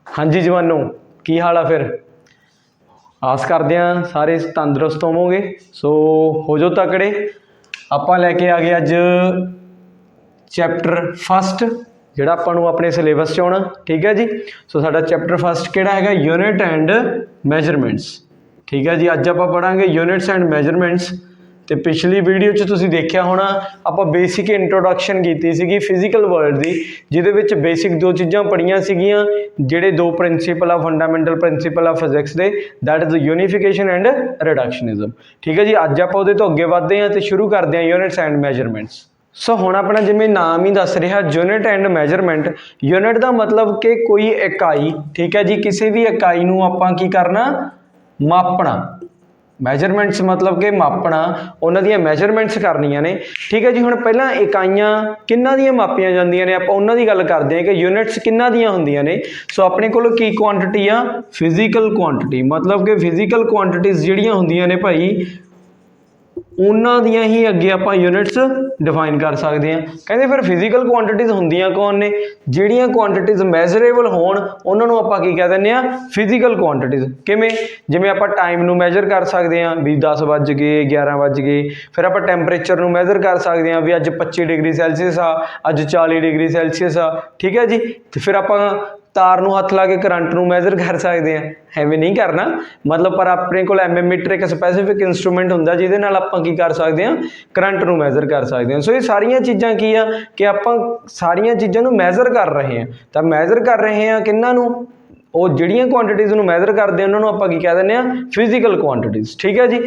हाँ जी जवानों, की हाल आ फिर। आस करते हैं सारे तंदुरुस्त होवोगे। सो हो जाओ तकड़े। ਆਪਾਂ ਲੈ ਕੇ ਆ ਗਏ ਅੱਜ ਚੈप्टर फस्ट ਜਿਹੜਾ ਆਪਾਂ ਨੂੰ ਆਪਣੇ ਸਿਲੇਬਸ 'ਚ ਆਉਣਾ। ठीक है जी। सो ਸਾਡਾ ਚੈप्टर फस्ट ਕਿਹੜਾ ਹੈਗਾ? Unit and measurements. ठीक है जी। ਅੱਜ ਆਪਾਂ ਪੜਾਂਗੇ यूनिट्स एंड मैजरमेंट्स। ਤੇ ਪਿਛਲੀ ਵੀਡੀਓ 'ਚ ਤੁਸੀਂ ਦੇਖਿਆ ਹੋਣਾ ਆਪਾਂ ਬੇਸਿਕ ਇੰਟਰੋਡਕਸ਼ਨ ਕੀਤੀ ਸੀਗੀ ਫਿਜ਼ੀਕਲ ਵਰਲਡ ਦੀ, ਜਿਹਦੇ ਵਿੱਚ ਬੇਸਿਕ ਦੋ ਚੀਜ਼ਾਂ ਪੜ੍ਹੀਆਂ ਸੀਗੀਆਂ, ਜਿਹੜੇ ਦੋ ਪ੍ਰਿੰਸੀਪਲ ਆ, ਫੰਡਾਮੈਂਟਲ ਪ੍ਰਿੰਸੀਪਲ ਆ ਫਿਜ਼ਿਕਸ ਦੇ, ਦੈਟ ਇਜ਼ ਯੂਨੀਫਿਕੇਸ਼ਨ ਐਂਡ ਰਿਡਕਸ਼ਨਿਜ਼ਮ। ਠੀਕ ਹੈ ਜੀ। ਅੱਜ ਆਪਾਂ ਉਹਦੇ ਤੋਂ ਅੱਗੇ ਵਧਦੇ ਹਾਂ ਤੇ ਸ਼ੁਰੂ ਕਰਦੇ ਹਾਂ ਯੂਨਿਟਸ ਐਂਡ ਮੈਜਰਮੈਂਟਸ। ਸੋ ਹੁਣ ਆਪਣਾ ਜਿਵੇਂ ਨਾਮ ਹੀ ਦੱਸ ਰਿਹਾ ਯੂਨਿਟ ਐਂਡ ਮੈਜਰਮੈਂਟ। ਯੂਨਿਟ ਦਾ ਮਤਲਬ ਕਿ ਕੋਈ ਇਕਾਈ। ਠੀਕ ਹੈ ਜੀ। ਕਿਸੇ ਵੀ ਇਕਾਈ ਨੂੰ ਆਪਾਂ ਕੀ ਕਰਨਾ? ਮਾਪਣਾ। ਮੈਜਰਮੈਂਟਸ ਮਤਲਬ ਕਿ ਮਾਪਣਾ, ਉਹਨਾਂ ਦੀਆਂ ਮੈਜਰਮੈਂਟਸ ਕਰਨੀਆਂ ਨੇ। ਠੀਕ ਹੈ ਜੀ। ਹੁਣ ਪਹਿਲਾਂ ਇਕਾਈਆਂ ਕਿਹਨਾਂ ਦੀਆਂ ਮਾਪੀਆਂ ਜਾਂਦੀਆਂ ਨੇ, ਆਪਾਂ ਉਹਨਾਂ ਦੀ ਗੱਲ ਕਰਦੇ ਹਾਂ ਕਿ ਯੂਨਿਟਸ ਕਿਹਨਾਂ ਦੀਆਂ ਹੁੰਦੀਆਂ ਨੇ। ਸੋ ਆਪਣੇ ਕੋਲ ਕੀ ਕੁਆਂਟਿਟੀ ਆ? Physical quantity. ਮਤਲਬ ਕਿ ਫਿਜ਼ੀਕਲ ਕੁਆਂਟਿਟੀਜ਼ ਜਿਹੜੀਆਂ ਹੁੰਦੀਆਂ ਨੇ ਭਾਈ, ਉਹਨਾਂ ਦੀਆਂ ਹੀ ਅੱਗੇ ਆਪਾਂ ਯੂਨਿਟਸ ਡਿਫਾਈਨ ਕਰ ਸਕਦੇ ਹਾਂ। ਕਹਿੰਦੇ ਫਿਰ ਫਿਜ਼ੀਕਲ ਕੁਆਂਟਿਟੀਜ਼ ਹੁੰਦੀਆਂ ਕੌਣ ਨੇ? ਜਿਹੜੀਆਂ ਕੁਆਂਟਿਟੀਜ਼ ਮੈਜ਼ਰੇਬਲ ਹੋਣ ਉਹਨਾਂ ਨੂੰ ਆਪਾਂ ਕੀ ਕਹਿ ਦਿੰਦੇ ਹਾਂ? ਫਿਜ਼ੀਕਲ ਕੁਆਂਟਿਟੀਜ਼। ਕਿਵੇਂ? ਜਿਵੇਂ ਆਪਾਂ ਟਾਈਮ ਨੂੰ ਮੈਜ਼ਰ ਕਰ ਸਕਦੇ ਹਾਂ ਵੀ 10 ਵੱਜ ਗਏ, 11 ਵੱਜ ਗਏ। ਫਿਰ ਆਪਾਂ ਟੈਂਪਰੇਚਰ ਨੂੰ ਮੈਜ਼ਰ ਕਰ ਸਕਦੇ ਹਾਂ ਵੀ ਅੱਜ 25 ਡਿਗਰੀ ਸੈਲਸੀਅਸ ਆ, ਅੱਜ 40 ਡਿਗਰੀ ਸੈਲਸੀਅਸ ਆ। ਠੀਕ ਹੈ ਜੀ। ਤੇ ਫਿਰ ਆਪਾਂ ਤਾਰ ਨੂੰ ਹੱਥ ਲਾ ਕੇ ਕਰੰਟ ਨੂੰ ਮੈਜ਼ਰ ਕਰ ਸਕਦੇ ਹਾਂ। ਐਵੇਂ ਨਹੀਂ ਕਰਨਾ ਮਤਲਬ, ਪਰ ਆਪਣੇ ਕੋਲ ਐਮੀਮੀਟਰ ਇੱਕ ਸਪੈਸੀਫਿਕ ਇੰਸਟਰੂਮੈਂਟ ਹੁੰਦਾ ਜਿਹਦੇ ਨਾਲ ਆਪਾਂ ਕੀ ਕਰ ਸਕਦੇ ਹਾਂ? ਕਰੰਟ ਨੂੰ ਮੈਜ਼ਰ ਕਰ ਸਕਦੇ ਹਾਂ। ਸੋ ਇਹ ਸਾਰੀਆਂ ਚੀਜ਼ਾਂ ਕੀ ਆ ਕਿ ਆਪਾਂ ਸਾਰੀਆਂ ਚੀਜ਼ਾਂ ਨੂੰ ਮੈਜ਼ਰ ਕਰ ਰਹੇ ਹਾਂ। ਤਾਂ ਮੈਜ਼ਰ ਕਰ ਰਹੇ ਹਾਂ ਕਿਹਨਾਂ ਨੂੰ? ਉਹ ਜਿਹੜੀਆਂ ਕੁਆਂਟਿਟੀਜ਼ ਨੂੰ ਮੈਜ਼ਰ ਕਰਦੇ ਉਹਨਾਂ ਨੂੰ ਆਪਾਂ ਕੀ ਕਹਿ ਦਿੰਦੇ ਹਾਂ? ਫਿਜ਼ੀਕਲ ਕੁਆਂਟਿਟੀਜ਼। ਠੀਕ ਹੈ ਜੀ।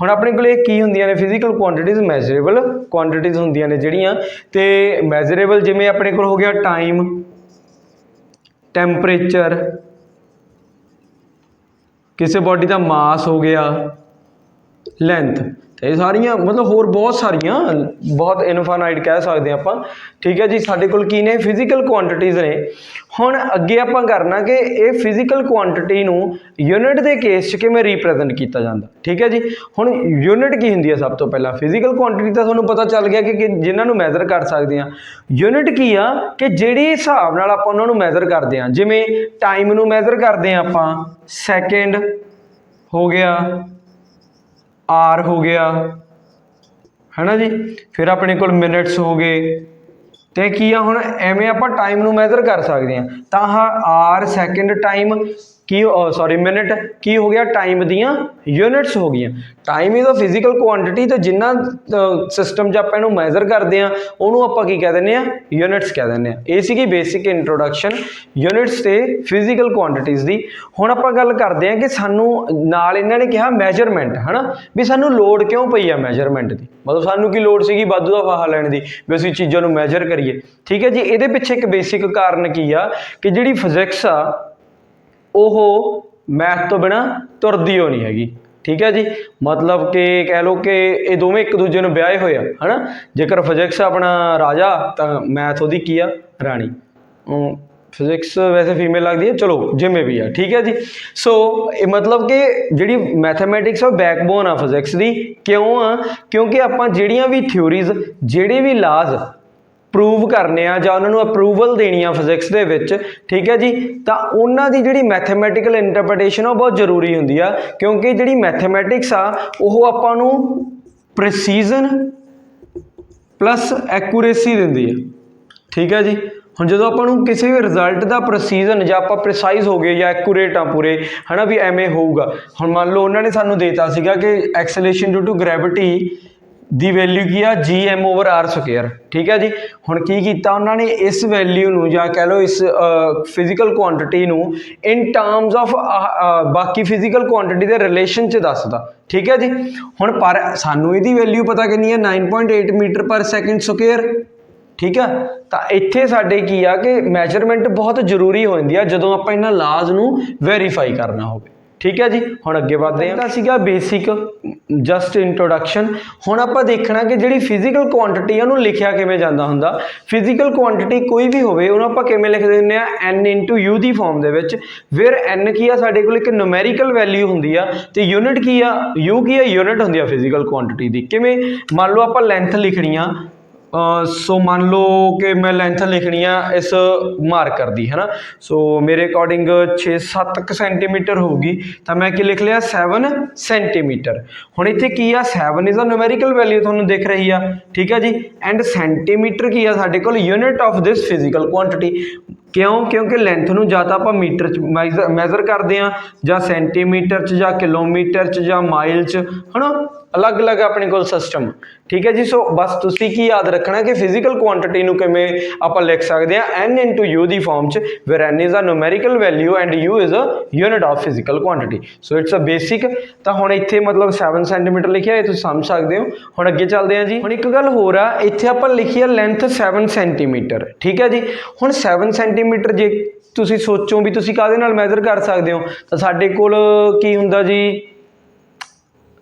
ਹੁਣ ਆਪਣੇ ਕੋਲ ਇਹ ਕੀ ਹੁੰਦੀਆਂ ਨੇ? ਫਿਜ਼ੀਕਲ ਕੁਆਂਟਿਟੀਜ਼ ਮੈਜ਼ਰੇਬਲ ਕੁਆਂਟਿਟੀਜ਼ ਹੁੰਦੀਆਂ ਨੇ ਜਿਹੜੀਆਂ। ਤੇ ਮੈਜ਼ਰੇਬਲ ਜਿਵੇਂ ਆਪਣੇ ਕੋਲ ਹੋ ਗਿਆ ਟਾਈਮ, ਟੈਂਪਰੇਚਰ, ਕਿਸੇ ਬੋਡੀ ਦਾ ਮਾਸ ਹੋ ਗਿਆ, ਲੈਂਥ। ਤੇ ਇਹ ਸਾਰੀਆਂ ਮਤਲਬ ਹੋਰ ਬਹੁਤ ਸਾਰੀਆਂ, ਬਹੁਤ ਇਨਫਾਨਾਈਟ ਕਹਿ ਸਕਦੇ ਹਾਂ ਆਪਾਂ। ਠੀਕ ਹੈ ਜੀ। ਸਾਡੇ ਕੋਲ ਕੀ ਨੇ? ਫਿਜ਼ੀਕਲ ਕੁਆਂਟਿਟੀਜ਼ ਨੇ। ਹੁਣ ਅੱਗੇ ਆਪਾਂ ਕਰਨਾ ਕਿ ਇਹ ਫਿਜ਼ੀਕਲ ਕੁਆਂਟਿਟੀ ਨੂੰ ਯੂਨਿਟ ਦੇ ਕੇਸ 'ਚ ਕਿਵੇਂ ਰੀਪ੍ਰੈਜ਼ੈਂਟ ਕੀਤਾ ਜਾਂਦਾ। ਠੀਕ ਹੈ ਜੀ। ਹੁਣ ਯੂਨਿਟ ਕੀ ਹੁੰਦੀ ਹੈ? ਸਭ ਤੋਂ ਪਹਿਲਾਂ ਫਿਜ਼ੀਕਲ ਕੁਆਂਟਿਟੀ ਤਾਂ ਤੁਹਾਨੂੰ ਪਤਾ ਚੱਲ ਗਿਆ ਕਿ ਜਿਨ੍ਹਾਂ ਨੂੰ ਮੈਜ਼ਰ ਕਰ ਸਕਦੇ ਹਾਂ। ਯੂਨਿਟ ਕੀ ਆ? ਕਿ ਜਿਹੜੇ ਹਿਸਾਬ ਨਾਲ ਆਪਾਂ ਉਹਨਾਂ ਨੂੰ ਮੈਜ਼ਰ ਕਰਦੇ ਹਾਂ। ਜਿਵੇਂ ਟਾਈਮ ਨੂੰ ਮੈਜ਼ਰ ਕਰਦੇ ਹਾਂ ਆਪਾਂ, ਸੈਕਿੰਡ ਹੋ ਗਿਆ, ਆਰ ਹੋ ਗਿਆ, ਹੈ ਨਾ ਜੀ। ਫਿਰ ਆਪਣੇ ਕੋਲ ਮਿੰਟਸ ਹੋ ਗਏ। ਤੇ ਕੀ ਆ ਹੁਣ ਐਵੇਂ ਆਪਾਂ ਟਾਈਮ ਨੂੰ ਮੈਜ਼ਰ ਕਰ ਸਕਦੇ ਹਾਂ। ਤਾਂ ਆਰ, ਸੈਕਿੰਡ, ਟਾਈਮ ਕੀ ਸੌਰੀ ਮਿੰਟ ਕੀ ਹੋ ਗਿਆ? ਟਾਈਮ ਦੀਆਂ ਯੂਨਿਟਸ ਹੋ ਗਈਆਂ। Time is a physical quantity. ਤੇ ਜਿੰਨਾ ਸਿਸਟਮ 'ਚ ਆਪਾਂ ਇਹਨੂੰ ਮੈਜ਼ਰ ਕਰਦੇ ਹਾਂ ਉਹਨੂੰ ਆਪਾਂ ਕੀ ਕਹਿ ਦਿੰਦੇ ਹਾਂ? ਯੂਨਿਟਸ ਕਹਿ ਦਿੰਦੇ ਹਾਂ। ਇਹ ਸੀਗੀ ਬੇਸਿਕ ਇੰਟਰੋਡਕਸ਼ਨ ਯੂਨਿਟਸ ਤੇ ਫਿਜ਼ੀਕਲ ਕੁਆਂਟਿਟੀਜ਼ ਦੀ। ਹੁਣ ਆਪਾਂ ਗੱਲ ਕਰਦੇ ਹਾਂ ਕਿ ਸਾਨੂੰ ਨਾਲ ਇਹਨਾਂ ਨੇ ਕਿਹਾ ਮੈਜਰਮੈਂਟ, ਹੈ ਨਾ, ਵੀ ਸਾਨੂੰ ਲੋੜ ਕਿਉਂ ਪਈ ਆ ਮੈਜਰਮੈਂਟ ਦੀ। ਮਤਲਬ ਸਾਨੂੰ ਕੀ ਲੋੜ ਸੀਗੀ ਵਾਧੂ ਦਾ ਫਾਹਾ ਲੈਣ ਦੀ ਵੀ ਅਸੀਂ ਚੀਜ਼ਾਂ ਨੂੰ ਮੈਜਰ ਕਰੀਏ। ਠੀਕ ਹੈ ਜੀ। ਇਹਦੇ ਪਿੱਛੇ ਇੱਕ ਬੇਸਿਕ ਕਾਰਨ ਕੀ ਆ ਕਿ ਜਿਹੜੀ ਫਿਜ਼ਿਕਸ ਆ ਉਹ ਮੈਥ ਤੋਂ ਬਿਨਾਂ ਤੁਰਦੀ ਹੋ ਨਹੀਂ ਹੈਗੀ। ਠੀਕ ਹੈ ਜੀ। ਮਤਲਬ ਕਿ ਕਹਿ ਲਓ ਕਿ ਇਹ ਦੋਵੇਂ ਇੱਕ ਦੂਜੇ ਨੂੰ ਵਿਆਹੇ ਹੋਏ ਆ, ਹੈ ਨਾ। ਜੇਕਰ ਫਿਜ਼ਿਕਸ ਆਪਣਾ ਰਾਜਾ ਤਾਂ ਮੈਥ ਉਹਦੀ ਕੀ ਆ? ਰਾਣੀ। ਫਿਜ਼ਿਕਸ ਵੈਸੇ ਫੀਮੇਲ ਲੱਗਦੀ ਹੈ, ਚਲੋ ਜਿਵੇਂ ਵੀ ਆ। ਠੀਕ ਹੈ ਜੀ। ਸੋ ਇਹ ਮਤਲਬ ਕਿ ਜਿਹੜੀ ਮੈਥਮੈਟਿਕਸ ਆ ਬੈਕਬੋਨ ਆ ਫਿਜ਼ਿਕਸ ਦੀ। ਕਿਉਂ ਆ? ਕਿਉਂਕਿ ਆਪਾਂ ਜਿਹੜੀਆਂ ਵੀ ਥਿਊਰੀਜ਼, ਜਿਹੜੇ ਵੀ ਲਾਜ਼ ਪ੍ਰੂਵ ਕਰਨੇ ਆ ਜਾਂ ਉਹਨਾਂ ਨੂੰ ਅਪਰੂਵਲ ਦੇਣੀ ਆ ਫਿਜ਼ਿਕਸ ਦੇ ਵਿੱਚ, ਠੀਕ ਹੈ ਜੀ, ਤਾਂ ਉਹਨਾਂ ਦੀ ਜਿਹੜੀ ਮੈਥਮੈਟੀਕਲ ਇੰਟਰਪ੍ਰੀਟੇਸ਼ਨ ਉਹ ਬਹੁਤ ਜ਼ਰੂਰੀ ਹੁੰਦੀ ਆ। ਕਿਉਂਕਿ ਜਿਹੜੀ ਮੈਥਮੈਟਿਕਸ ਆ ਉਹ ਆਪਾਂ ਨੂੰ ਪ੍ਰੈਸੀਜ਼ਨ ਪਲੱਸ ਐਕੂਰੇਸੀ ਦਿੰਦੀ ਆ। ਠੀਕ ਹੈ ਜੀ। ਹੁਣ ਜਦੋਂ ਆਪਾਂ ਨੂੰ ਕਿਸੇ ਵੀ ਰਿਜ਼ਲਟ ਦਾ ਪ੍ਰੈਸੀਜ਼ਨ ਜਾਂ ਆਪਾਂ ਪ੍ਰਿਸਾਈਜ਼ ਹੋ ਗਏ ਜਾਂ ਐਕੂਰੇਟ ਆ ਪੂਰੇ, ਹੈ ਨਾ, ਵੀ ਐਵੇਂ ਹੋਊਗਾ। ਹੁਣ ਮੰਨ ਲਓ ਉਹਨਾਂ ਨੇ ਸਾਨੂੰ ਦੇਤਾ ਸੀਗਾ ਕਿ acceleration due to gravity the value ਕੀ ਆ? g/r²। ਠੀਕ ਹੈ ਜੀ। ਹੁਣ ਕੀ ਕੀਤਾ ਉਹਨਾਂ ਨੇ? ਇਸ ਵੈਲਿਊ ਨੂੰ ਜਾਂ ਕਹਿ ਲਓ ਇਸ ਫਿਜ਼ੀਕਲ ਕੁਆਂਟਿਟੀ ਨੂੰ ਇਨ ਟਰਮਸ ਆਫ ਬਾਕੀ ਫਿਜ਼ੀਕਲ ਕੁਆਂਟਿਟੀ ਦੇ ਰਿਲੇਸ਼ਨ 'ਚ ਦੱਸਦਾ। ਠੀਕ ਹੈ ਜੀ। ਹੁਣ ਪਰ ਸਾਨੂੰ ਇਹਦੀ ਵੈਲਿਊ ਪਤਾ ਕਿੰਨੀ ਹੈ? 9.8 ਮੀਟਰ ਪਰ ਸੈਕਿੰਡ ਸਕੁਏਅਰ। ਠੀਕ ਆ। ਤਾਂ ਇੱਥੇ ਸਾਡੇ ਕੀ ਆ ਕਿ ਮੈਜਰਮੈਂਟ ਬਹੁਤ ਜ਼ਰੂਰੀ ਹੋ ਜਾਂਦੀ ਆ ਜਦੋਂ ਆਪਾਂ ਇਹਨਾਂ ਲਾਜ਼ ਨੂੰ ਵੈਰੀਫਾਈ ਕਰਨਾ ਹੋਵੇ। ਠੀਕ ਹੈ ਜੀ। ਹੁਣ ਅੱਗੇ ਵਧਦੇ ਹਾਂ। ਤਾਂ ਸੀਗਾ ਬੇਸਿਕ ਜਸਟ ਇੰਟਰੋਡਕਸ਼ਨ। ਹੁਣ ਆਪਾਂ ਦੇਖਣਾ ਕਿ ਜਿਹੜੀ ਫਿਜ਼ੀਕਲ ਕੁਆਂਟਿਟੀ ਆ ਉਹਨੂੰ ਲਿਖਿਆ ਕਿਵੇਂ ਜਾਂਦਾ ਹੁੰਦਾ। ਫਿਜ਼ੀਕਲ ਕੁਆਂਟਿਟੀ ਕੋਈ ਵੀ ਹੋਵੇ ਉਹਨੂੰ ਆਪਾਂ ਕਿਵੇਂ ਲਿਖ ਦਿੰਦੇ ਹਾਂ? n/u ਦੀ ਫਾਰਮ ਦੇ ਵਿੱਚ। ਫਿਰ n ਕੀ ਆ? ਸਾਡੇ ਕੋਲ ਇੱਕ ਨੂਮੈਰੀਕਲ ਵੈਲਿਊ ਹੁੰਦੀ ਆ ਤੇ ਯੂਨਿਟ ਕੀ ਆ? u ਕੀ ਆ? ਯੂਨਿਟ ਹੁੰਦੀ ਆ ਫਿਜ਼ੀਕਲ ਕੁਆਂਟਿਟੀ ਦੀ। ਕਿਵੇਂ? ਮੰਨ ਲਓ ਆਪਾਂ ਲੈਂਥ ਲਿਖਣੀ ਆ सो मान लो कि मैं लेंथ लिखनी है इस मार्कर दी है ना। सो मेरे अकॉर्डिंग 6-7 सेंटीमीटर होगी, तो मैं की लिख लिया 7 सेंटीमीटर। हुण इत्थे की आ 7 इज़ अ न्यूमेरिकल वैल्यू तुहानूं दिख रही है, ठीक है जी। एंड सेंटीमीटर की आ साडे कोल unit of this physical quantity. क्यों? क्योंकि लेंथ नूं जां तां आपां मीटर च मैजर करते हैं, जां सेंटीमीटर च, जां किलोमीटर च, जां माइल च, है ना। अलग अलग अपने को सिस्टम, ठीक है जी। सो बस तुसी की याद रखना कि फिजिकल क्वांटिटी नूं किवें आपां लिख सकते हैं एन इंटू यू की फॉर्म च, where n is a numerical value and u is a unit of physical quantity. So it's a basic. तो हुण इत्थे मतलब 7 सेंटीमीटर लिखिया, तुसीं समझ सकते हो। हुण अगे चलते हैं जी। हुण एक गल होर आ, इत्थे आपां लिखी है लेंथ 7 सेंटीमीटर, ठीक है जी। हुण 7 सेंटीमीटर जे तुसीं सोचो भी तुसीं काहदे नाल मैजर कर सकते हो, तो साडे कोल की हुंदा जी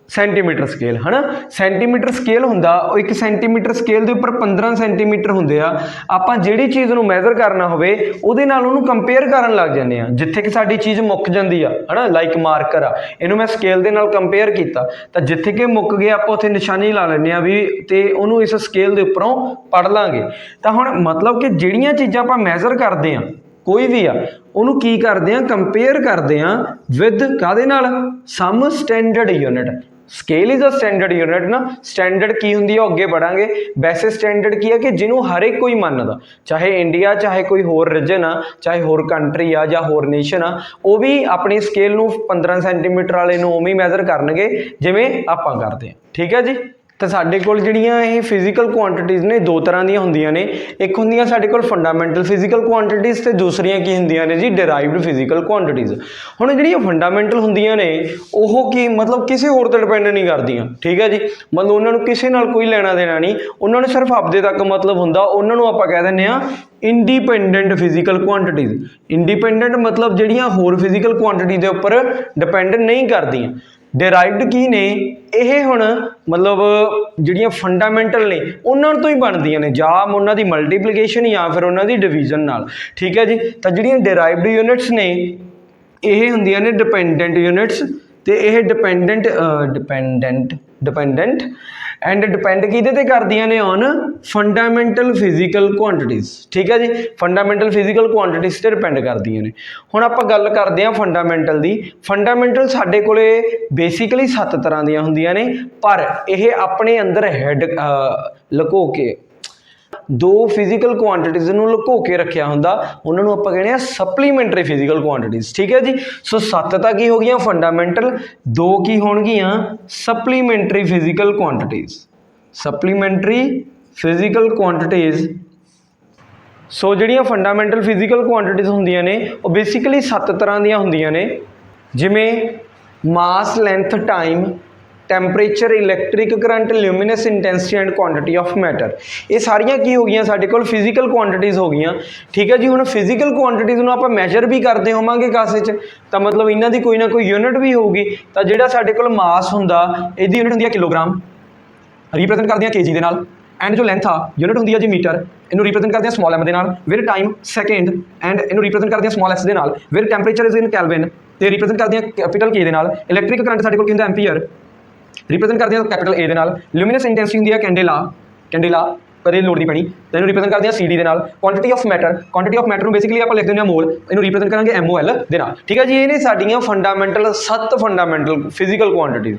सेंटीमीटर स्केल, है ना। सेंटीमीटर स्केल हुंदा, एक सेंटीमीटर स्केल के उपर 15 सेंटीमीटर हुंदे आ। आपां जिहड़ी चीज़ नूं मैजर करना होवे उहदे नाल उहनूं कंपेयर करन लग जांदे आ, जिथे कि साडी चीज़ मुक जांदी आ, है ना। लाइक मार्कर आ, इहनूं मैं स्केल दे नाल कंपेयर कीता, तो जिथे कि मुक गया आपां उत्थे निशानी ला लैंदे आ भी, ते उहनूं इस स्केल दे उपरों पढ़ लांगे। तो हुण मतलब कि जिहड़ियां चीज़ां आपां मैजर करदे आ कोई भी आ, उहनूं की करदे आ कंपेयर करदे आ विद काहदे नाल, some standard unit. Scale is a standard unit ना। स्टैंडर्ड की हुंदी है अगे बढ़ांगे। वैसे स्टैंडर्ड की है कि जिन्हों हर एक कोई मानदा, चाहे इंडिया, चाहे कोई होर रीजन आ, चाहे होर कंट्री आ, जां होर नेशन आ, वो भी अपनी स्केल नूं 15 सेंटीमीटर वाले नूं उवें मैजर करनगे जिवें आपां करदे आ, ठीक है जी। तो साडे कोल जिहड़ियां ये फिजिकल क्वांटिटीज़ ने दो तरह दी हुंदियां ने। एक हुंदियां साडे कोल फंडामेंटल फिजिकल क्वांटिटीज़, ते दूसरियां की हुंदियां ने जी डिराइव्ड फिजिकल क्वांटिटीज़। हुण जिहड़ियां फंडामेंटल हुंदियां ने ओह की मतलब किसी होर ते डिपेंड नहीं करदियां, ठीक है जी। मतलब उन्हां नूं किसी नाल कोई लेना देना नहीं, उन्हां नूं सिर्फ आपदे तक मतलब हुंदा, उन्हां नूं आपां कह दिंदे आ इंडिपेंडेंट फिजिकल क्वांटिटीज़। इंडिपेंडेंट मतलब जिहड़ियां होर फिजिकल क्वांटिटी दे उपर डिपेंड नहीं करदियां। डिराइव्ड की ने ਇਹ ਹੁਣ मतलब ਜਿਹੜੀਆਂ फंडामेंटल ने ਉਹਨਾਂ ਤੋਂ ਹੀ ਬਣਦੀਆਂ ਨੇ, ਜਾਂ ਉਹਨਾਂ ਦੀ ਮਲਟੀਪਲੀਕੇਸ਼ਨ ਜਾਂ ਫਿਰ ਉਹਨਾਂ ਦੀ ਡਿਵੀਜ਼ਨ ਨਾਲ, ਠੀਕ ਹੈ ਜੀ। ਤਾਂ ਜਿਹੜੀਆਂ ਡਿਰਾਈਵਡ ਯੂਨਿਟਸ ਨੇ ਇਹ ਹੁੰਦੀਆਂ ਨੇ ਡਿਪੈਂਡੈਂਟ ਯੂਨਿਟਸ, ਤੇ ਇਹ ਡਿਪੈਂਡੈਂਟ एंड डिपेंड किहदे ते करदियां ने ऑन फंडामेंटल फिजिकल क्वांटिटीज़, ठीक है जी। फंडामेंटल फिजिकल क्वांटिटीज़ ते डिपेंड करदियां ने। हुण आपां गल करदे हां फंडामेंटल दी। फंडामेंटल साडे कोले बेसिकली 7 तरह दियां हुंदियां ने, पर यह अपने अंदर हैड लुको के दो फिजिकल क्वांटिटीज़ नूं लुको के रखिया हुंदा, उन्हां नूं आपां कहने आ सप्लीमेंटरी फिजिकल क्वांटिटीज़, ठीक है जी। सो 7 तां की हो गईयां फंडामेंटल, 2 की होणगीयां supplementary physical quantities. Supplementary physical quantities. So जिहड़ियां फंडामेंटल फिजिकल क्वांटिटीज़ हुंदियां ने वो बेसिकली 7 तरह दियां हुंदियां ने, जिवें mass, length, time, temperature, electric current, luminous intensity and quantity of matter. ये सारियां की हो गई साडे कोल फिजिकल क्वांटिटीज़ हो गई, ठीक है जी। हुण फिजिकल क्वांटिटीज़ नूं आपां मैजर भी करते होवांगे कासे च, तो मतलब इन्हां दी कोई ना कोई यूनिट भी होगी। तो जिहड़ा साडे कोल मास हुंदा इहदी यूनिट हुंदी है किलोग्राम, रिप्रजेंट करदे हां केजी दे नाल। एंड जो लेंथ आ यूनिट हुंदी है जी मीटर, इनू रिप्रजेंट करते हैं स्मॉल एम दे नाल। विद टाइम सेकेंड, एंड इनू रिप्रजेंट करते हैं स्मॉल एस दे नाल। With temperature is in kelvin, ते रिप्रजेंट करते हैं कैपिटल के दे नाल। इलैक्ट्रिक करंट साडे कोल की हुंदा एम्पीयर, रिप्रजेंट करते हैं कैपिटल ए दे नाल। ल्यूमिनस इंटेंसिटी हुंदी है कैंडेला कदे लोड़ नहीं पैनी, तो इनू रिप्रजेंट करते हैं सी डी दे नाल। क्वांटिटी ऑफ मैटर बेसिकली आप लिख देंगे मोल, इनू रिप्रजेंट करेंगे MOL दे नाल, ठीक है जी। ये ने साडियां फंडामेंटल 7 फंडामेंटल फिजिकल क्वांटिटीज़,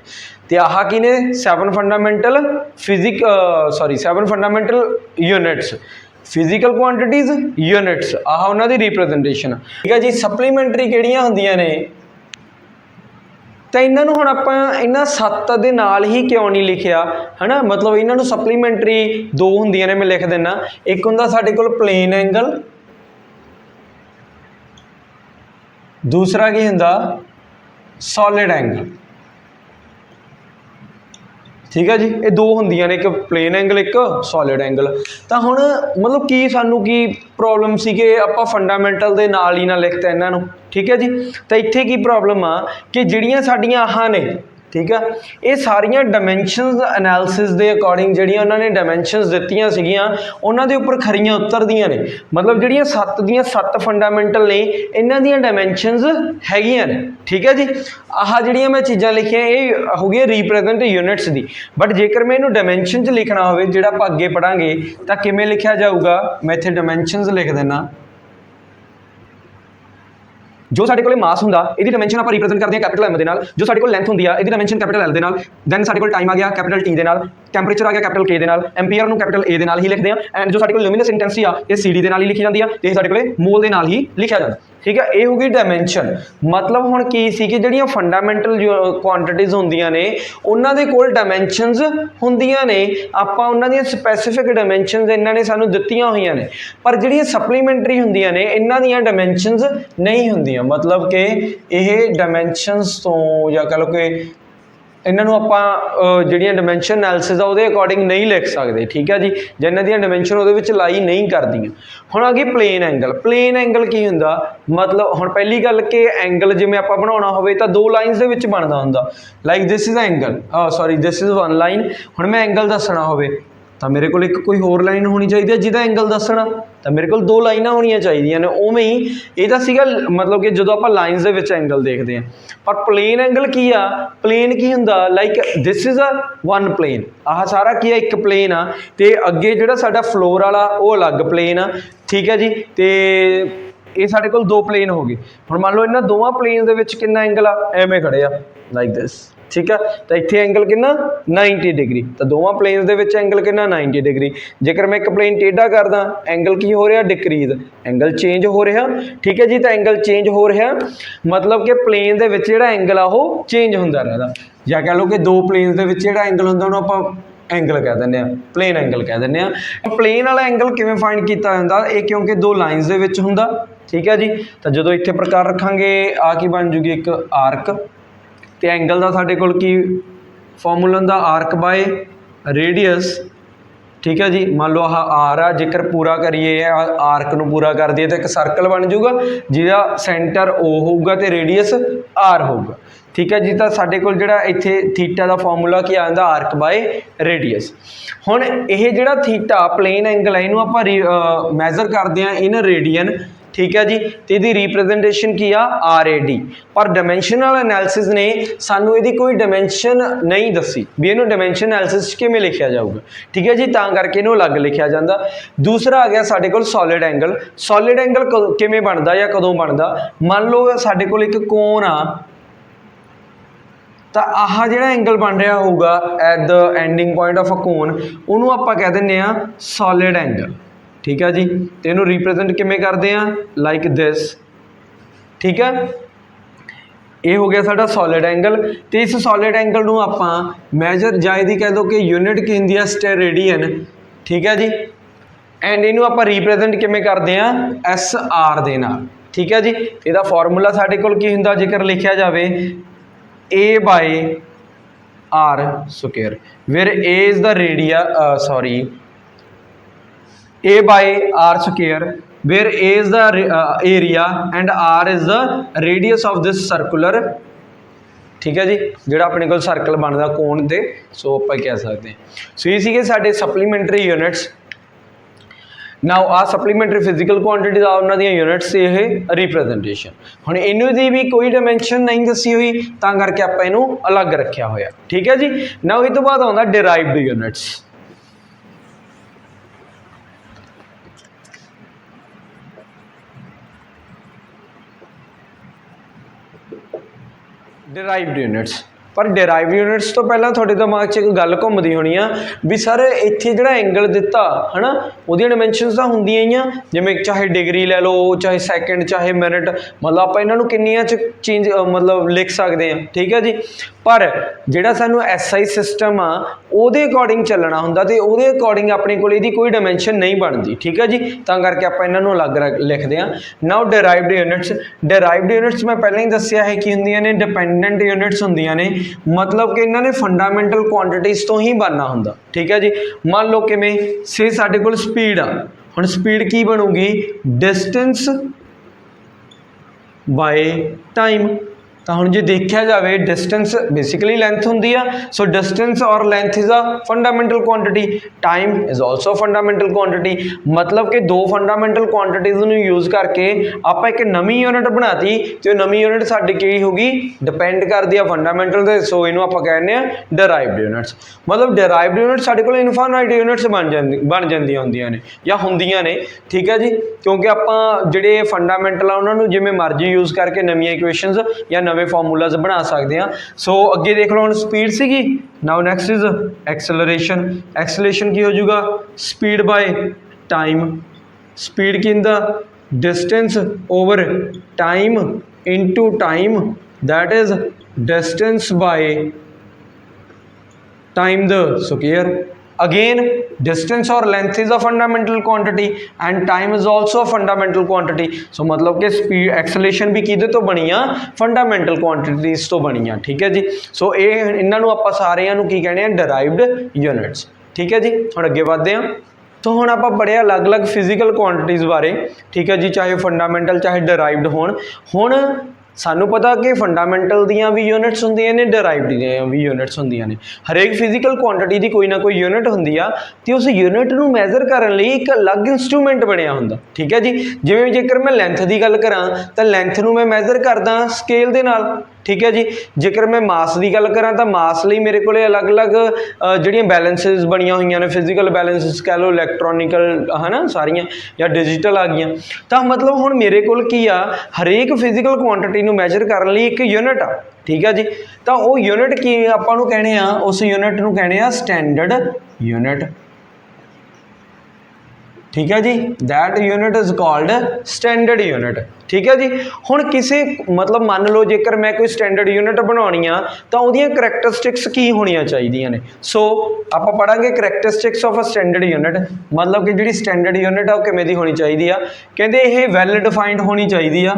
ते आह की ने 7 fundamental 7 fundamental units physical quantities units, आह उन्हां दी रिप्रजेंटेशन, ठीक है जी। सप्लीमेंटरी किहड़ियां हुंदियां ने, तो इन्हों हुण आपां इन्हां 7 दे नाल ही क्यों नहीं लिखिया, है ना। मतलब इन्हों सप्लीमेंटरी 2 हुंदियां ने, मैं लिख दिना। एक हुंदा साडे कोल प्लेन एंगल, दूसरा की हुंदा सॉलिड एंगल, ठीक है जी। ये 2 हुंदियां ने, एक प्लेन एंगल एक सॉलिड एंगल। तो हुण मतलब की सानू की प्रॉब्लम सी कि आपां फंडामेंटल दे नाल ही ना लिखता इन्हां नूं, ठीक है जी। तो इत्थे की प्रॉब्लम आ कि जिहड़ियां साडियां आह ने ठीक है। ये सारिया डायमेंशनस एनालिसिस के अकॉर्डिंग जिहड़ियां उन्होंने डायमेंशनस दित्तियां सीगियां उन्हां दे उपर खरियां उतरदियां ने, मतलब जिहड़ियां 7 दियां 7 फंडामेंटल ने इन्हां दियां डायमेंशनस हैगियां ने, ठीक है जी। आह जिहड़ियां मैं चीज़ां लिखियां ये हो गई रिप्रैजेंट यूनिट्स दी, बट जेकर मैं इनू डायमेंशन च लिखना होवे जिहड़ा आपां अगे पढ़ांगे तां किवें लिखिया जाऊगा, मैं इत्थे डायमेंशनस लिख देना। जो साडे कोले मास हुंदा इहदी डायमेंशन आपां रिप्रैजेंट करदे हां कैपिटल एम दे नाल, जो साडे कोल लेंथ हुंदी आ इहदी डायमेंशन कैपिटल एल दे नाल, दैन साडे कोल टाइम आ गया कैपिटल टी दे नाल, टैंपरेचर आ गया कैपिटल के दे नाल, एंपीयर नूं कैपिटल ए दे नाल ही लिखदे हां, एंड जो साडे कोल ल्यूमिनस इंटेंसिटी आ ये सी डी दे नाल ही लिखी जांदी आ ते साडे कोले मोल दे नाल ही लिखिया जांदा, ठीक है। ये हो गई डायमेंशन। मतलब हुण की सी कि जिहड़ियां फंडामेंटल जो क्वांटिटीज़ हुंदियां ने उन्हां दे कोल डायमेंशनस हुंदियां ने, आपां उन्हां दियां स्पैसीफिक डायमेंशनस इन्हां ने सानूं दित्तियां होईयां ने, पर जिहड़ियां सप्लीमेंटरी हुंदियां ने इन्हां दियां डायमेंशनस नहीं हुंदियां, मतलब कि ये डायमेंशनस तो या कह लो कि इन्हों आप जिहड़ियां डायमेंशन एनालिसिस आ उहदे अकॉर्डिंग नहीं लिख सकते, ठीक है जी, जिन्हां दियां डायमेंशन उहदे विच लाई नहीं करदियां। हुण आ गई प्लेन एंगल। प्लेन एंगल की हुंदा, मतलब हुण पहली गल कि एंगल जिवें आपां बनाउणा होवे तां दो लाइनस दे विच बनदा हुंदा, like this is angle, sorry this is one line. हुण मैं एंगल दसना होवे तो मेरे को एक कोई होर लाइन होनी चाहिए जिहदा एंगल दसना, तो मेरे को दो लाइनां होनियां चाहिए ने। उवें ही इहदा सीगा मतलब कि जो आपां लाइनस दे विच एंगल देखते हैं, पर प्लेन एंगल की आ, प्लेन की हुंदा like this is a one plane, आह सारा की है एक प्लेन आ, ते अगे जिहड़ा साडा फ्लोर वाला वो अलग प्लेन आ, ठीक है जी। ते ये साडे कोल दो प्लेन हो गए। हुण मान लो इन्हां दोवां प्लेन दे विच कितना एंगल आ, एवें खड़े आ लाइक दिस, ठीक है। तो इत्थे एंगल कितना 90 डिग्री, तो दोवां प्लेन्स दे विच एंगल कितना 90 डिग्री। जेकर मैं एक प्लेन टेढ़ा करदा एंगल की हो रहा डिक्रीज, एंगल चेंज हो रहा, ठीक है जी। तो एंगल चेंज हो रहा मतलब कि प्लेन दे विच जिहड़ा एंगल आ वो चेंज हुंदा रहदा, या कह लो कि दो प्लेन्स दे विच जिहड़ा एंगल हुंदा उहनूं आपां एंगल कह दिंदे आ, प्लेन एंगल कह दिंदे आ। प्लेन वाला एंगल किवें फाइंड कीता जांदा, ये क्योंकि दो लाइनस दे विच हुंदा, ठीक है जी। तो जदों इत्थे प्रकार रखांगे आ की बन जूगी एक आर्क, तो एंगल का साढ़े कोल की फॉर्मूला हुंदा आर्क बाय रेडियस, ठीक है जी। मान लो आह आर आ, जेकर पूरा करिए आर्क नूं पूरा कर दिए तो एक सर्कल बन जूगा जिहदा सेंटर ओ होगा तो रेडियस आर होगा, ठीक है जी। तो साढ़े कोल जिहड़ा इत्थे थीटा का फॉर्मूला की आंदा आर्क बाय रेडियस। हुण ये जिहड़ा थीटा प्लेन एंगल है इनू आपां मैजर करते हैं इन रेडियन, ठीक है जी। तो यदी रिप्रजेंटेशन की आर ए डी, पर डायमेंशनल एनालिसिस ने सानू यदी कोई डायमेंशन नहीं दसी भी इनू डायमेंशन एनालिसिस किवें लिखिया जाऊगा, ठीक है जी। तां करके इनू अलग लिखिया जांदा। दूसरा आ गया साडे कोल सॉलिड एंगल। सॉलिड एंगल किवें बनदा या कदों बनदा, मान लो साडे कोल एक कोण आ, तो आह जिहड़ा एंगल बन रहा होगा at the ending point of a कोण, उहनूं आपां कह दिंदे आ सॉलिड एंगल, ठीक है जी। तो इनू रिप्रजेंट किवें करदे आ लाइक दिस, ठीक है। ये हो गया साडा सॉलिड एंगल। तो इस सॉलिड एंगल नूं आपां मैजर जायदी कह दो कि यूनिट की हुंदी आ स्टेरेडियन, ठीक है जी। एंड इनू आपां रिप्रजेंट किवें करदे आ एस आर दे नाल, ठीक है जी। इहदा फॉर्मूला साडे कोल की हुंदा जेकर लिखिया जावे a by r square, where a is the radius sorry a by r square, where a is the area and r is the radius of this circular, ठीक है जी। जिहड़ा अपने कोल सर्कल बनदा कोण ते, सो आपां कह सकते हैं। सो ये सीगे साडे सप्लीमेंटरी यूनिट्स। नाउ आ सप्लीमेंटरी फिजिकल क्वांटिटीज आ उन्हां दियां यूनिट्स ये रिप्रजेंटेशन। हुण इनू दी भी कोई डायमेंशन नहीं दसी हुई तां करके आपां इनू अलग रखिया होया, ठीक है जी। नाउ इस तो बाद आउंदा डिराइव्ड यूनिट्स। डिराइव्ड यूनिट्स, पर डिराइव्ड यूनिट्स तो पहला थोड़े दिमाग च एक गल घूमती होनी आ भी सर इत्थे जिहड़ा एंगल दिता है ना उहदियां डायमेंशनस तां हुंदियां ही आ, जिवें चाहे डिग्री लै लो चाहे सैकेंड चाहे मिनट, मतलब आपां इन्हां नूं किन्नियां च चेंज मतलब लिख सकते हैं, ठीक है जी। पर जिहड़ा सानूं SI सिस्टम आ उहदे अकॉर्डिंग चलना हुंदा ते उहदे अकॉर्डिंग अपने कोल इहदी कोई डायमेंशन नहीं बनती, ठीक है जी। तां करके आपां इन्हां नूं अलग लिखदे आ। Now derived units. Derived units मैं पहले ही दस्सिया है कि हुंदियां ने डिपेंडेंट यूनिट्स हुंदियां ने, मतलब कि इन्हां ने फंडामेंटल क्वांटिटीज़ तो ही बनना हुंदा, ठीक है जी। मान लो किवें से साडे कोल स्पीड आ, हुण स्पीड की बनूगी डिस्टेंस बाय टाइम, ਤਾਂ ਹੁਣ ਜੇ ਦੇਖਿਆ ਜਾਵੇ ਡਿਸਟੈਂਸ ਬੇਸਿਕਲੀ ਲੈਂਥ ਹੁੰਦੀ ਆ, ਸੋ ਡਿਸਟੈਂਸ ਔਰ length is a fundamental quantity, time is also fundamental quantity. ਮਤਲਬ ਕਿ ਦੋ ਫੰਡਾਮੈਂਟਲ ਕੁਆਂਟਿਟੀਜ਼ ਨੂੰ ਯੂਜ਼ ਕਰਕੇ ਆਪਾਂ ਇੱਕ ਨਵੀਂ ਯੂਨਿਟ ਬਣਾਤੀ ਤੇ ਉਹ ਨਵੀਂ ਯੂਨਿਟ ਸਾਡੀ ਕੀ ਹੋਗੀ, ਡਿਪੈਂਡ ਕਰਦੀ ਆ ਫੰਡਾਮੈਂਟਲ ਦੇ, ਸੋ ਇਹਨੂੰ ਆਪਾਂ ਕਹਿੰਦੇ ਆ ਡਰਾਈਵਡ ਯੂਨਿਟਸ। ਮਤਲਬ ਡਰਾਈਵਡ ਯੂਨਿਟ ਸਾਡੇ ਕੋਲ ਇਨਫਾਈਨਾਈਟ ਯੂਨਿਟਸ ਬਣ ਜਾਂਦੀਆਂ ਹੁੰਦੀਆਂ ਨੇ ਜਾਂ ਹੁੰਦੀਆਂ ਨੇ, ਠੀਕ ਹੈ ਜੀ, ਕਿਉਂਕਿ ਆਪਾਂ ਜਿਹੜੇ ਫੰਡਾਮੈਂਟਲ ਆ ਉਹਨਾਂ ਨੂੰ ਜਿਵੇਂ ਮਰਜ਼ੀ ਯੂਜ਼ ਕਰਕੇ ਨਵੀਆਂ ਇਕੁਏਸ਼ਨਸ ਜਾਂ ਨਵੇਂ ਫਾਰਮੂਲਾਜ਼ ਬਣਾ ਸਕਦੇ ਹਾਂ। ਸੋ ਅੱਗੇ ਦੇਖ ਲਓ ਹੁਣ ਸਪੀਡ ਸੀਗੀ, ਨਾਓ ਨੈਕਸਟ ਇਜ਼ ਐਕਸਲਰੇਸ਼ਨ। ਐਕਸਲਰੇਸ਼ਨ ਕੀ ਹੋ ਜਾਊਗਾ, ਸਪੀਡ ਬਾਏ ਟਾਈਮ। ਸਪੀਡ ਕੀ ਹੁੰਦਾ, distance over time into time, that is distance by time the square. Again distance or length is a fundamental quantity and time is also a fundamental quantity. So मतलब कि speed acceleration भी किहदे तो बनी आ, fundamental quantities तो बनी आ, ठीक है जी। सो ये इन्हां नूं आपां सारियां नूं की कहने आ, derived units, ठीक है जी। हुण अगे वधदे हां। तो हुण आपां पढ़िया अलग अलग फिजिकल कुआंटिटीज़ बारे, ठीक है जी, चाहे फंडामेंटल चाहे डराइव्ड होण। हुण सानू पता कि फंडामेंटल दियां भी यूनिट्स होंदियां ने, डराइव्ड दियां भी यूनिट्स होंदियां ने। हरेक फिजिकल कुआंटिटी की कोई ना कोई यूनिट होंदी आ ते उस यूनिट नूं मैजर करन लई एक अलग इंस्ट्रूमेंट बनिया हुंदा, ठीक है जी। जिवें जेकर मैं लेंथ की गल करां तां लेंथ नूं मैं मैजर करदा स्केल दे नाल, ठीक है जी। जेकर मैं मास की गल करां तां मास लई मेरे कोले अलग अलग जिहड़ियां बैलेंसिस बनिया हुई ने, फिजिकल बैलेंसिस कह लो, इलैक्ट्रॉनिकल है ना सारियां, या डिजिटल आ गईयां। तां मतलब हुण मेरे कोल की आ, हरेक फिजिकल कुआंटिटी नूं मैजर करन लई एक यूनिट आ, ठीक है जी। तां ओह यूनिट की आपां नूं कहणे आ, उस यूनिट नूं कहणे आ स्टैंडर्ड यूनिट, ठीक है जी। That unit is called standard unit, ठीक है जी। हुण किसी मतलब मान लो जेकर मैं कोई स्टैंडर्ड यूनिट बनाउणी आ तां उहदियां करैक्टरिस्टिक्स की होणियां चाहीदियां ने। सो आपां पढ़ांगे characteristics of a standard unit, मतलब कि जिहड़ी स्टैंडर्ड यूनिट आ किवें दी होनी चाहीदी आ, कहंदे इह वैल डिफाइंड होनी चाहीदी आ।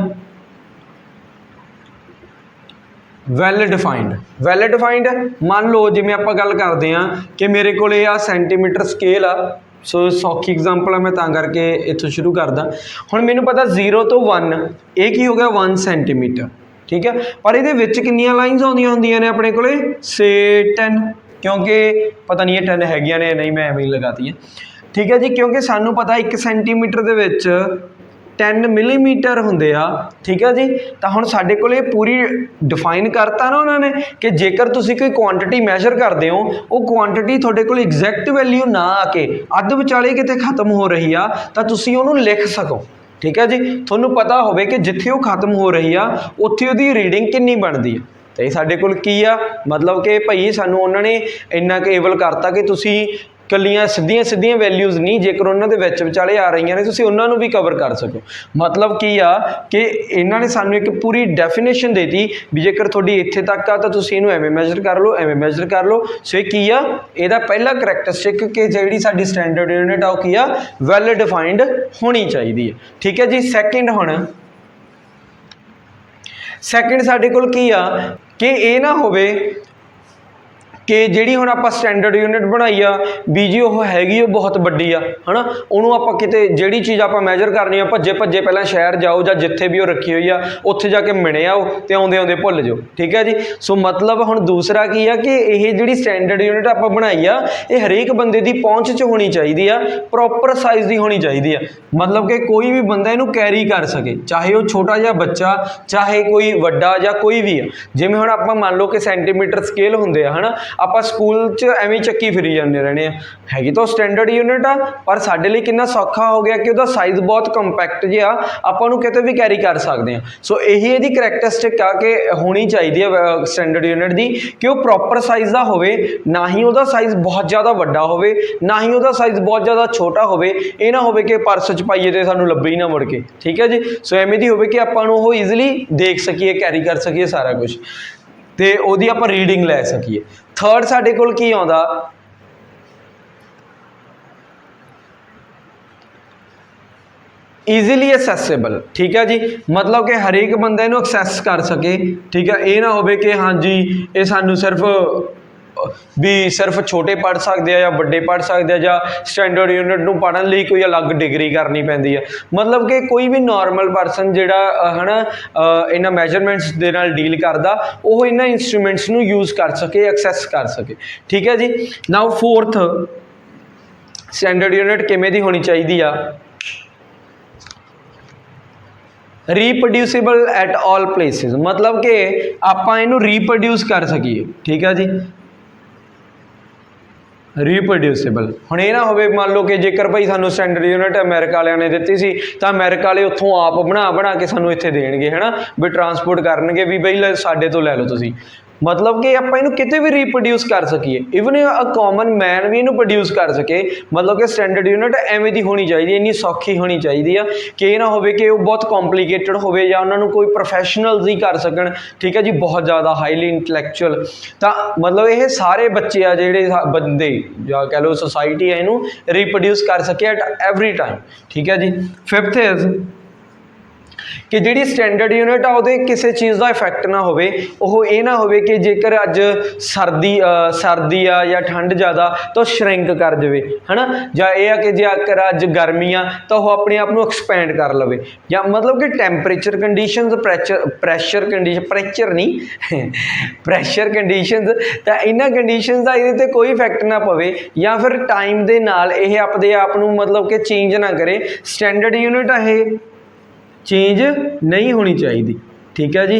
वैल डिफाइंड मान लो जिवें आपां गल करदे आ कि मेरे कोले आ सेंटीमीटर स्केल आ, सो सौखी एग्जाम्पल है, मैं तां करके इत्थों शुरू करदा। हुण मैनूं पता 0 तो 1 ये की हो गया 1 सेंटीमीटर, ठीक है, पर इहदे विच कितनियां लाइनस आउंदियां हुंदियां ने अपने कोले, से 10, क्योंकि पता नहीं ये 10 हैगियां ने नहीं, मैं एवें ही लगाती है, ठीक है जी। क्योंकि सानूं पता 1 सेंटीमीटर दे विच 10 मिलीमीटर होंदे आ, ठीक है जी। तो हुण साडे कोले पूरी डिफाइन करता ना उन्होंने कि जेकर तुसी कोई क्वांटिटी मैजर करते हो, वो क्वांटिटी तुहाडे कोल एग्जैक्ट वैल्यू ना आके अध विचाले किते खत्म हो रही आ तां तुसी उहनूं लिख सको, ठीक है जी। तुहानूं पता होवे कि जिथे वो खत्म हो रही आ उत्थे उहदी रीडिंग कितनी बनदी है। तो ये साडे कोल की आ, मतलब कि भाई सानूं उन्होंने इन्ना केबल करता कि तुसी कलियां सीधियां वैल्यूज़ नहीं, जेकर उन्होंने विच विचाले आ रही ने तुसीं उन्हां नूं भी कवर कर सको। मतलब की आ कि इन्हां ने सानूं एक पूरी डेफिनेशन देती भी जेकर तुहाडी इत्थे तक आ तां तुसीं इहनूं एवें मैजर कर लो, एवें मैजर कर लो। सो की आ, इहदा पहला करैक्टरिस्टिक कि जिहड़ी साडी स्टैंडर्ड यूनिट आ की आ, वैल डिफाइंड होनी चाहिए, ठीक है जी। सैकेंड हुण सैकेंड साडे कोल की आ कि ये ना होवे कि जिहड़ी हुण आपां स्टैंडर्ड यूनिट बनाई आ भी जी वो हैगी वो बहुत वड्डी आ, है ना, उहनूं आपां किते जिहड़ी चीज़ आपां मैजर करनी आ भज्जे भज्जे पहलां शहर जाओ जां जिथे भी वो रखी हुई आ उत्थे जाके मिणे आओ ते आउंदे आउंदे भुल जाओ, ठीक है जी। सो मतलब हुण दूसरा की आ कि ये जिहड़ी स्टैंडर्ड यूनिट आपां बनाई आ ये हरेक बंदे दी पहुंच च होनी चाहिदी आ, प्रॉपर साइज़ दी होनी चाहिदी आ, मतलब कि कोई भी बंदा इहनूं कैरी कर सके, चाहे वो छोटा जिहा बच्चा चाहे कोई वड्डा जां कोई भी आ। जिवें हुण आपां मान लो कि सेंटीमीटर स्केल हुंदे आ, है ना, ਆਪਾਂ ਸਕੂਲ 'ਚ ਐਵੇਂ ਚੱਕੀ ਫਿਰੀ ਜਾਂਦੇ ਰਹਿਣੇ ਆ, ਹੈਗੀ ਤਾਂ ਸਟੈਂਡਰਡ ਯੂਨਿਟ ਆ ਪਰ ਸਾਡੇ ਲਈ ਕਿੰਨਾ ਸੌਖਾ ਹੋ ਗਿਆ ਕਿ ਉਹਦਾ ਸਾਈਜ਼ ਬਹੁਤ ਕੰਪੈਕਟ ਜਿਹਾ ਆਪਾਂ ਉਹਨੂੰ ਕਿਤੇ ਵੀ ਕੈਰੀ ਕਰ ਸਕਦੇ ਹਾਂ। ਸੋ ਇਹੀ ਇਹਦੀ ਕਰੈਕਟਰਿਸਟਿਕ ਆ ਕਿ ਹੋਣੀ ਚਾਹੀਦੀ ਹੈ ਸਟੈਂਡਰਡ ਯੂਨਿਟ ਦੀ ਕਿ ਉਹ ਪ੍ਰੋਪਰ ਸਾਈਜ਼ ਦਾ ਹੋਵੇ, ਨਾ ਹੀ ਉਹਦਾ ਸਾਈਜ਼ ਬਹੁਤ ਜ਼ਿਆਦਾ ਵੱਡਾ ਹੋਵੇ ਨਾ ਹੀ ਉਹਦਾ ਸਾਈਜ਼ ਬਹੁਤ ਜ਼ਿਆਦਾ ਛੋਟਾ ਹੋਵੇ। ਇਹ ਨਾ ਹੋਵੇ ਕਿ ਪਰਸ 'ਚ ਪਾਈਏ ਤੇ ਸਾਨੂੰ ਲੱਭੇ ਹੀ ਨਾ ਮੁੜ ਕੇ, ਠੀਕ ਹੈ ਜੀ। ਸੋ ਐਵੇਂ ਦੀ ਹੋਵੇ ਕਿ ਆਪਾਂ ਨੂੰ ਉਹ ਈਜ਼ੀਲੀ ਦੇਖ ਸਕੀਏ, ਕੈਰੀ ਕਰ ਸਕੀਏ ਸਾਰਾ ਕੁਝ ਤੇ ਉਹਦੀ ਆਪਾਂ ਰੀਡਿੰਗ ਲੈ ਸਕੀਏ। थर्ड साडे कोल की आउंदा ईजीली असैसेबल, ठीक है जी, मतलब कि हर एक बंदा इनू एक्सैस कर सके, ठीक है। ये ना होवे कि हाँ जी ये सानू सिर्फ भी सिर्फ छोटे पढ़ सकते हैं या बड़े पढ़ सकते हैं, या स्टैंडर्ड यूनिट ਨੂੰ पढ़न ਲਈ कोई अलग डिग्री करनी पैंदी है। मतलब कि कोई भी नॉर्मल परसन ਜਿਹੜਾ है ना ਇਹਨਾਂ ਮੈਜਰਮੈਂਟਸ ਦੇ ਨਾਲ ਡੀਲ ਕਰਦਾ ਉਹ ਇਹਨਾਂ ਇੰਸਟਰੂਮੈਂਟਸ ਨੂੰ ਯੂਜ਼ ਕਰ ਸਕੇ, ਐਕਸੈਸ ਕਰ ਸਕੇ। ਠੀਕ ਹੈ ਜੀ। ਨਾਓ ਫੋਰਥ ਸਟੈਂਡਰਡ यूनिट ਕਿਵੇਂ ਦੀ ਹੋਣੀ ਚਾਹੀਦੀ ਆ? ਰੀਪਰੋਡਿਊਸੇਬਲ ਐਟ ਆਲ ਪਲੇਸਿਸ, मतलब कि ਆਪਾਂ ਇਹਨੂੰ ਰੀਪਰੋਡਿਊਸ ਕਰ ਸਕੀਏ। ਠੀਕ ਹੈ ਜੀ। ਰੀਪਰੋਡਿਊਸੇਬਲ ਹੁਣ ਇਹ ਨਾ ਹੋਵੇ ਮੰਨ ਲਓ ਕਿ ਜੇਕਰ ਭਾਈ ਸਾਨੂੰ ਸਟੈਂਡਰਡ यूनिट ਅਮਰੀਕਾ ਵਾਲਿਆਂ ਨੇ ਦਿੱਤੀ ਸੀ ਤਾਂ ਅਮਰੀਕਾ ਵਾਲੇ ਉੱਥੋਂ ਆਪ ਬਣਾ ਕੇ ਸਾਨੂੰ ਇੱਥੇ ਦੇਣਗੇ, ਹੈ ਨਾ, ਵੀ ਟਰਾਂਸਪੋਰਟ ਕਰਨਗੇ ਵੀ ਬਈ ਸਾਡੇ ਤੋਂ ਲੈ ਲਓ ਤੁਸੀਂ। मतलब कि ਆਪਾਂ ਇਹਨੂੰ ਕਿਤੇ ਵੀ ਰੀਪਰੋਡਿਊਸ ਕਰ ਸਕੀਏ, ਈਵਨ ਅ ਕਾਮਨ ਮੈਨ ਵੀ ਇਹਨੂੰ ਪ੍ਰੋਡਿਊਸ ਕਰ ਸਕੇ। मतलब कि ਸਟੈਂਡਰਡ यूनिट ਐਵੇਂ ਦੀ ਹੋਣੀ ਚਾਹੀਦੀ ਹੈ, ਇੰਨੀ ਸੌਖੀ ਹੋਣੀ ਚਾਹੀਦੀ ਆ ਕਿ ਇਹ ਨਾ ਹੋਵੇ ਕਿ ਉਹ ਬਹੁਤ ਕੰਪਲੀਕੇਟਡ ਹੋਵੇ ਜਾਂ ਉਹਨਾਂ ਨੂੰ ਕੋਈ ਪ੍ਰੋਫੈਸ਼ਨਲਸ ਹੀ ਕਰ ਸਕਣ। ਠੀਕ ਹੈ ਜੀ। ਬਹੁਤ ਜ਼ਿਆਦਾ ਹਾਈਲੀ ਇੰਟੈਲੈਕਚੁਅਲ ਤਾਂ मतलब ਇਹ ਸਾਰੇ ਬੱਚੇ ਆ ਜਿਹੜੇ ਬੰਦੇ ਜਾਂ ਕਹਿ ਲਓ ਸੋਸਾਇਟੀ ਹੈ ਇਹਨੂੰ ਰੀਪਰੋਡਿਊਸ ਕਰ ਸਕੇ ਐਟ ਐਵਰੀ ਟਾਈਮ। ਠੀਕ ਹੈ ਜੀ। ਫਿਫਥ ਇਜ਼ ਕਿ ਜਿਹੜੀ ਸਟੈਂਡਰਡ यूनिट ਆ ਉਹਦੇ ਕਿਸੇ ਚੀਜ਼ ਦਾ ਇਫੈਕਟ ਨਾ ਹੋਵੇ। ਉਹ ਇਹ ਨਾ ਹੋਵੇ ਕਿ ਜੇਕਰ ਅੱਜ ਸਰਦੀ ਆ ਜਾਂ ਠੰਡ ਜ਼ਿਆਦਾ ਤਾਂ ਉਹ ਸ਼ਰਿੰਕ ਕਰ ਜਾਵੇ, ਹੈ ਨਾ, ਜਾਂ ਇਹ ਆ ਕਿ ਜੇਕਰ ਅੱਜ ਗਰਮੀ ਆ ਤਾਂ ਉਹ ਆਪਣੇ ਆਪ ਨੂੰ ਐਕਸਪੈਂਡ ਕਰ ਲਵੇ, ਜਾਂ मतलब कि ਟੈਂਪਰੇਚਰ ਕੰਡੀਸ਼ਨਸ, ਪ੍ਰੈਸ਼ਰ ਕੰਡੀਸ਼ਨਸ ਤਾਂ ਇਹਨਾਂ ਕੰਡੀਸ਼ਨਸ ਦਾ ਇਹਦੇ 'ਤੇ ਕੋਈ ਇਫੈਕਟ ਨਾ ਪਵੇ, ਜਾਂ ਫਿਰ ਟਾਈਮ ਦੇ ਨਾਲ ਇਹ ਆਪਣੇ ਆਪ ਨੂੰ मतलब कि ਚੇਂਜ ਨਾ ਕਰੇ। ਸਟੈਂਡਰਡ यूनिट ਆ ਇਹ चेंज नहीं होनी चाहिए। ठीक है जी।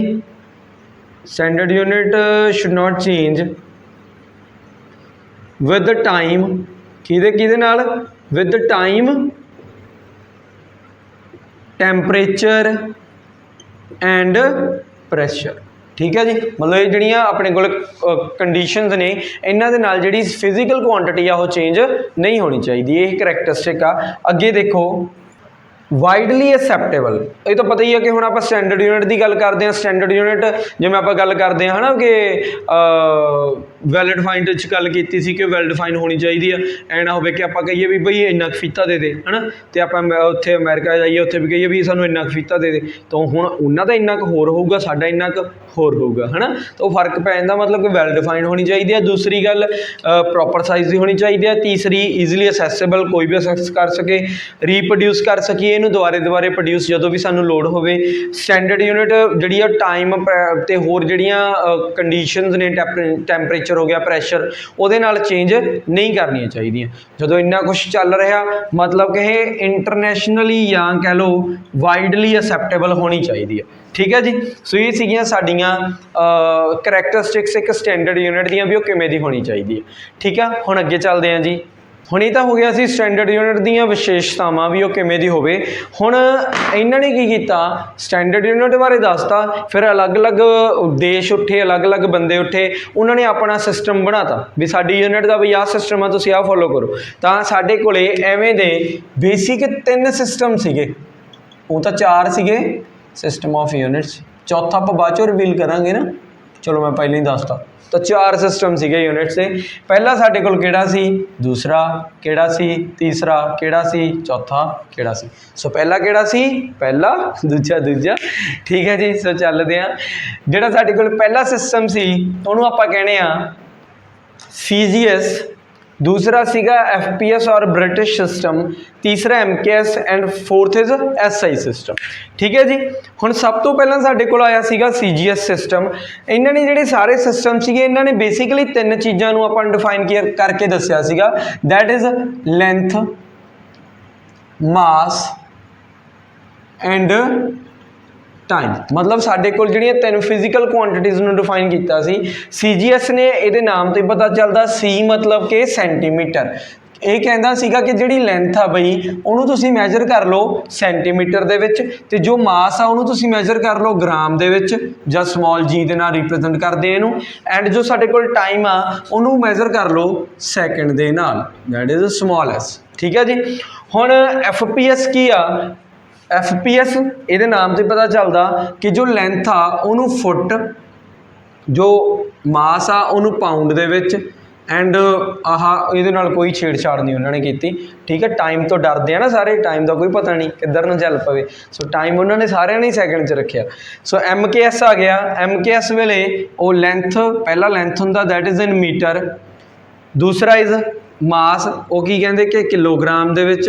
Standard unit should not change with time. किहदे नाल? With time, temperature and pressure. ठीक है जी। मतलब ये ਜਿਹੜੀਆਂ ਆਪਣੇ ਕੋਲ ਕੰਡੀਸ਼ਨਸ ਨੇ ਇਹਨਾਂ ਦੇ ਨਾਲ ਜਿਹੜੀ ਫਿਜ਼ੀਕਲ ਕੁਆਂਟੀਟੀ ਆ ਉਹ ਚੇਂਜ ਨਹੀਂ ਹੋਣੀ ਚਾਹੀਦੀ। ਇਹ ਕਰੈਕਟਰਿਸਟਿਕ ਆ। ਅੱਗੇ ਦੇਖੋ ਵਾਈਡਲੀ ਐਕਸੈਪਟੇਬਲ। ਇਹ ਤਾਂ ਪਤਾ ਹੀ ਹੈ ਕਿ ਹੁਣ ਆਪਾਂ ਸਟੈਂਡਰਡ यूनिट ਦੀ ਗੱਲ ਕਰਦੇ ਹਾਂ। ਸਟੈਂਡਰਡ यूनिट ਜਿਵੇਂ ਆਪਾਂ ਗੱਲ ਕਰਦੇ ਹਾਂ ਹੈ ਨਾ ਕਿ ਵੈਲ ਡਿਫਾਈਨਡ 'ਚ ਗੱਲ ਕੀਤੀ ਸੀ ਕਿ ਵੈਲ ਡਿਫਾਈਨ ਹੋਣੀ ਚਾਹੀਦੀ ਆ। ਐਂ ਨਾ ਹੋਵੇ ਕਿ ਆਪਾਂ ਕਹੀਏ ਵੀ ਬਈ ਇੰਨਾ ਕੁ ਫੀਤਾ ਦੇ ਹੈ ਨਾ, ਅਤੇ ਆਪਾਂ ਉੱਥੇ ਅਮਰੀਕਾ ਜਾਈਏ ਉੱਥੇ ਵੀ ਕਹੀਏ ਵੀ ਸਾਨੂੰ ਇੰਨਾ ਕੁ ਫੀਤਾ ਦੇ ਤਾਂ ਹੁਣ ਉਹਨਾਂ ਦਾ ਇੰਨਾ ਕੁ ਹੋਰ ਹੋਊਗਾ, ਸਾਡਾ ਇੰਨਾ ਕੁ ਹੋਰ ਹੋਊਗਾ, ਹੈ ਨਾ। ਤਾਂ ਉਹ ਫਰਕ ਪੈ ਜਾਂਦਾ। मतलब कि ਵੈਲ ਡਿਫਾਈਨਡ ਹੋਣੀ ਚਾਹੀਦੀ ਹੈ। ਦੂਸਰੀ ਗੱਲ ਪ੍ਰੋਪਰ ਸਾਈਜ਼ ਦੀ ਹੋਣੀ ਚਾਹੀਦੀ ਹੈ। ਤੀਸਰੀ ਈਜ਼ੀਲੀ ਅਸੈਸੇਬਲ, ਕੋਈ ਵੀ ਅਸੈਸ ਕਰ ਸਕੇ, ਰੀਪਰੋਡਿਊਸ ਕਰ ਸਕੀਏ ਇਹਨੂੰ ਦੁਬਾਰੇ ਪ੍ਰੋਡਿਊਸ ਜਦੋਂ ਵੀ ਸਾਨੂੰ ਲੋੜ ਹੋਵੇ। ਸਟੈਂਡਰਡ यूनिट ਜਿਹੜੀ ਆ ਟਾਈਮ ਅਤੇ ਹੋਰ ਜਿਹੜੀਆਂ ਕੰਡੀਸ਼ਨਸ ਨੇ, ਟੈਂਪਰੇਚਰ ਹੋ ਗਿਆ, ਪ੍ਰੈਸ਼ਰ, ਉਹਦੇ ਨਾਲ ਚੇਂਜ ਨਹੀਂ ਕਰਨੀਆਂ ਚਾਹੀਦੀਆਂ। ਜਦੋਂ ਇੰਨਾ ਕੁਛ ਚੱਲ ਰਿਹਾ मतलब कि ਇਹ ਇੰਟਰਨੈਸ਼ਨਲੀ ਜਾਂ ਕਹਿ ਲਓ ਵਾਈਡਲੀ ਅਸੈਪਟੇਬਲ ਹੋਣੀ ਚਾਹੀਦੀ ਹੈ। ਠੀਕ ਹੈ ਜੀ। ਸੋ ਇਹ ਸੀਗੀਆਂ ਸਾਡੀਆਂ ਕਰੈਕਟਰਿਸਟਿਕਸ ਇੱਕ ਸਟੈਂਡਰਡ यूनिट ਦੀਆਂ ਵੀ ਉਹ ਕਿਵੇਂ ਦੀ ਹੋਣੀ ਚਾਹੀਦੀ ਹੈ। ਠੀਕ ਆ। ਹੁਣ ਅੱਗੇ ਚੱਲਦੇ ਹਾਂ ਜੀ। ਹੁਣ ਇਹ ਤਾਂ ਹੋ ਗਿਆ ਸੀ ਸਟੈਂਡਰਡ यूनिट ਦੀਆਂ ਵਿਸ਼ੇਸ਼ਤਾਵਾਂ ਵੀ ਉਹ ਕਿਵੇਂ ਦੀ ਹੋਵੇ। ਹੁਣ ਇਹਨਾਂ ਨੇ ਕੀ ਕੀਤਾ, ਸਟੈਂਡਰਡ यूनिट ਬਾਰੇ ਦੱਸਤਾ, ਫਿਰ ਅਲੱਗ-ਅਲੱਗ ਦੇਸ਼ ਉੱਠੇ, ਅਲੱਗ-ਅਲੱਗ ਬੰਦੇ ਉੱਠੇ, ਉਹਨਾਂ ਨੇ ਆਪਣਾ ਸਿਸਟਮ ਬਣਾਤਾ ਵੀ ਸਾਡੀ यूनिट ਦਾ ਵੀ ਆਹ ਸਿਸਟਮ ਆ, ਤੁਸੀਂ ਆਹ ਫੋਲੋ ਕਰੋ। ਤਾਂ ਸਾਡੇ ਕੋਲੇ ਐਵੇਂ ਦੇ ਬੇਸਿਕ 3 ਸਿਸਟਮ ਸੀਗੇ। ਉਹ ਤਾਂ 4 ਸੀਗੇ सिस्टम ऑफ यूनिट्स, चौथा आप बाद चो रिवील करांगे ना, चलो मैं पहले ही दसता। तो 4 सिस्टम सीगे यूनिट्स से। पहला साडे कोल किहड़ा सी, दूसरा किहड़ा सी, तीसरा किहड़ा सी, चौथा किहड़ा सी। सो पहला किहड़ा सी, पहला, दूजा। ठीक है जी। सो चलदे आ। जिहड़ा साडे कोल पहला सिस्टम सी उहनूं आपां कहणे आ सीजीएस, दूसरा सीगा FPS और ब्रिटिश सिस्टम, तीसरा MKS and fourth is SI system. ठीक है जी। हुण सब तो पहला साडे कोल आया सीगा CGS सिस्टम। इन्हां ने जिहड़े सारे सिस्टम सीगे इन्हां ने बेसिकली 3 चीज़ां नूं आपां डिफाइन करके दस्सिया सीगा, that is length, mass and time. मतलब साडे कोल जिहड़ियां 3 फिजिकल कुआंटिटीज़ नूं डिफाइन कीता सी। CGS ने इहदे नाम तो ही पता चलदा, C मतलब कि सेंटीमीटर। ਇਹ ਕਹਿੰਦਾ ਸੀਗਾ ਕਿ ਜਿਹੜੀ ਲੈਂਥ ਆ ਬਈ ਉਹਨੂੰ ਤੁਸੀਂ ਮੈਜਰ ਕਰ ਲਓ ਸੈਂਟੀਮੀਟਰ ਦੇ ਵਿੱਚ, ਅਤੇ ਜੋ ਮਾਸ ਆ ਉਹਨੂੰ ਤੁਸੀਂ ਮੈਜਰ ਕਰ ਲਓ ਗ੍ਰਾਮ ਦੇ ਵਿੱਚ, ਜਾਂ ਸਮਾਲ ਜੀ ਦੇ ਨਾਲ ਰਿਪਰੈਜ਼ੈਂਟ ਕਰਦੇ ਇਹਨੂੰ। ਐਂਡ ਜੋ ਸਾਡੇ ਕੋਲ ਟਾਈਮ ਆ ਉਹਨੂੰ ਮੈਜਰ ਕਰ ਲਓ ਸੈਕਿੰਡ ਦੇ ਨਾਲ, ਦੈਟ ਇਜ਼ ਸਮਾਲ ਐਸ। ਠੀਕ ਹੈ ਜੀ। ਹੁਣ FPS ਕੀ ਆ? FPS ਇਹਦੇ ਨਾਮ ਤੋਂ ਪਤਾ ਚੱਲਦਾ ਕਿ ਜੋ ਲੈਂਥ ਆ ਉਹਨੂੰ ਫੁੱਟ, ਜੋ ਮਾਸ ਆ ਉਹਨੂੰ ਪਾਊਂਡ ਦੇ ਵਿੱਚ, एंड आह ये कोई छेड़छाड़ नहीं उन्होंने की। ठीक है, टाइम तो डरते हैं ना सारे, टाइम का कोई पता नहीं किधर न चल पवे। सो टाइम उन्होंने सारे ने सैकेंड च रखा। सो MKS आ गया। MKS वेले वो लेंथ, पहला लेंथ होंदा दैट इज़ इन मीटर, दूसरा इज़ मास, वो की कहते कि किलोग्राम दे विच,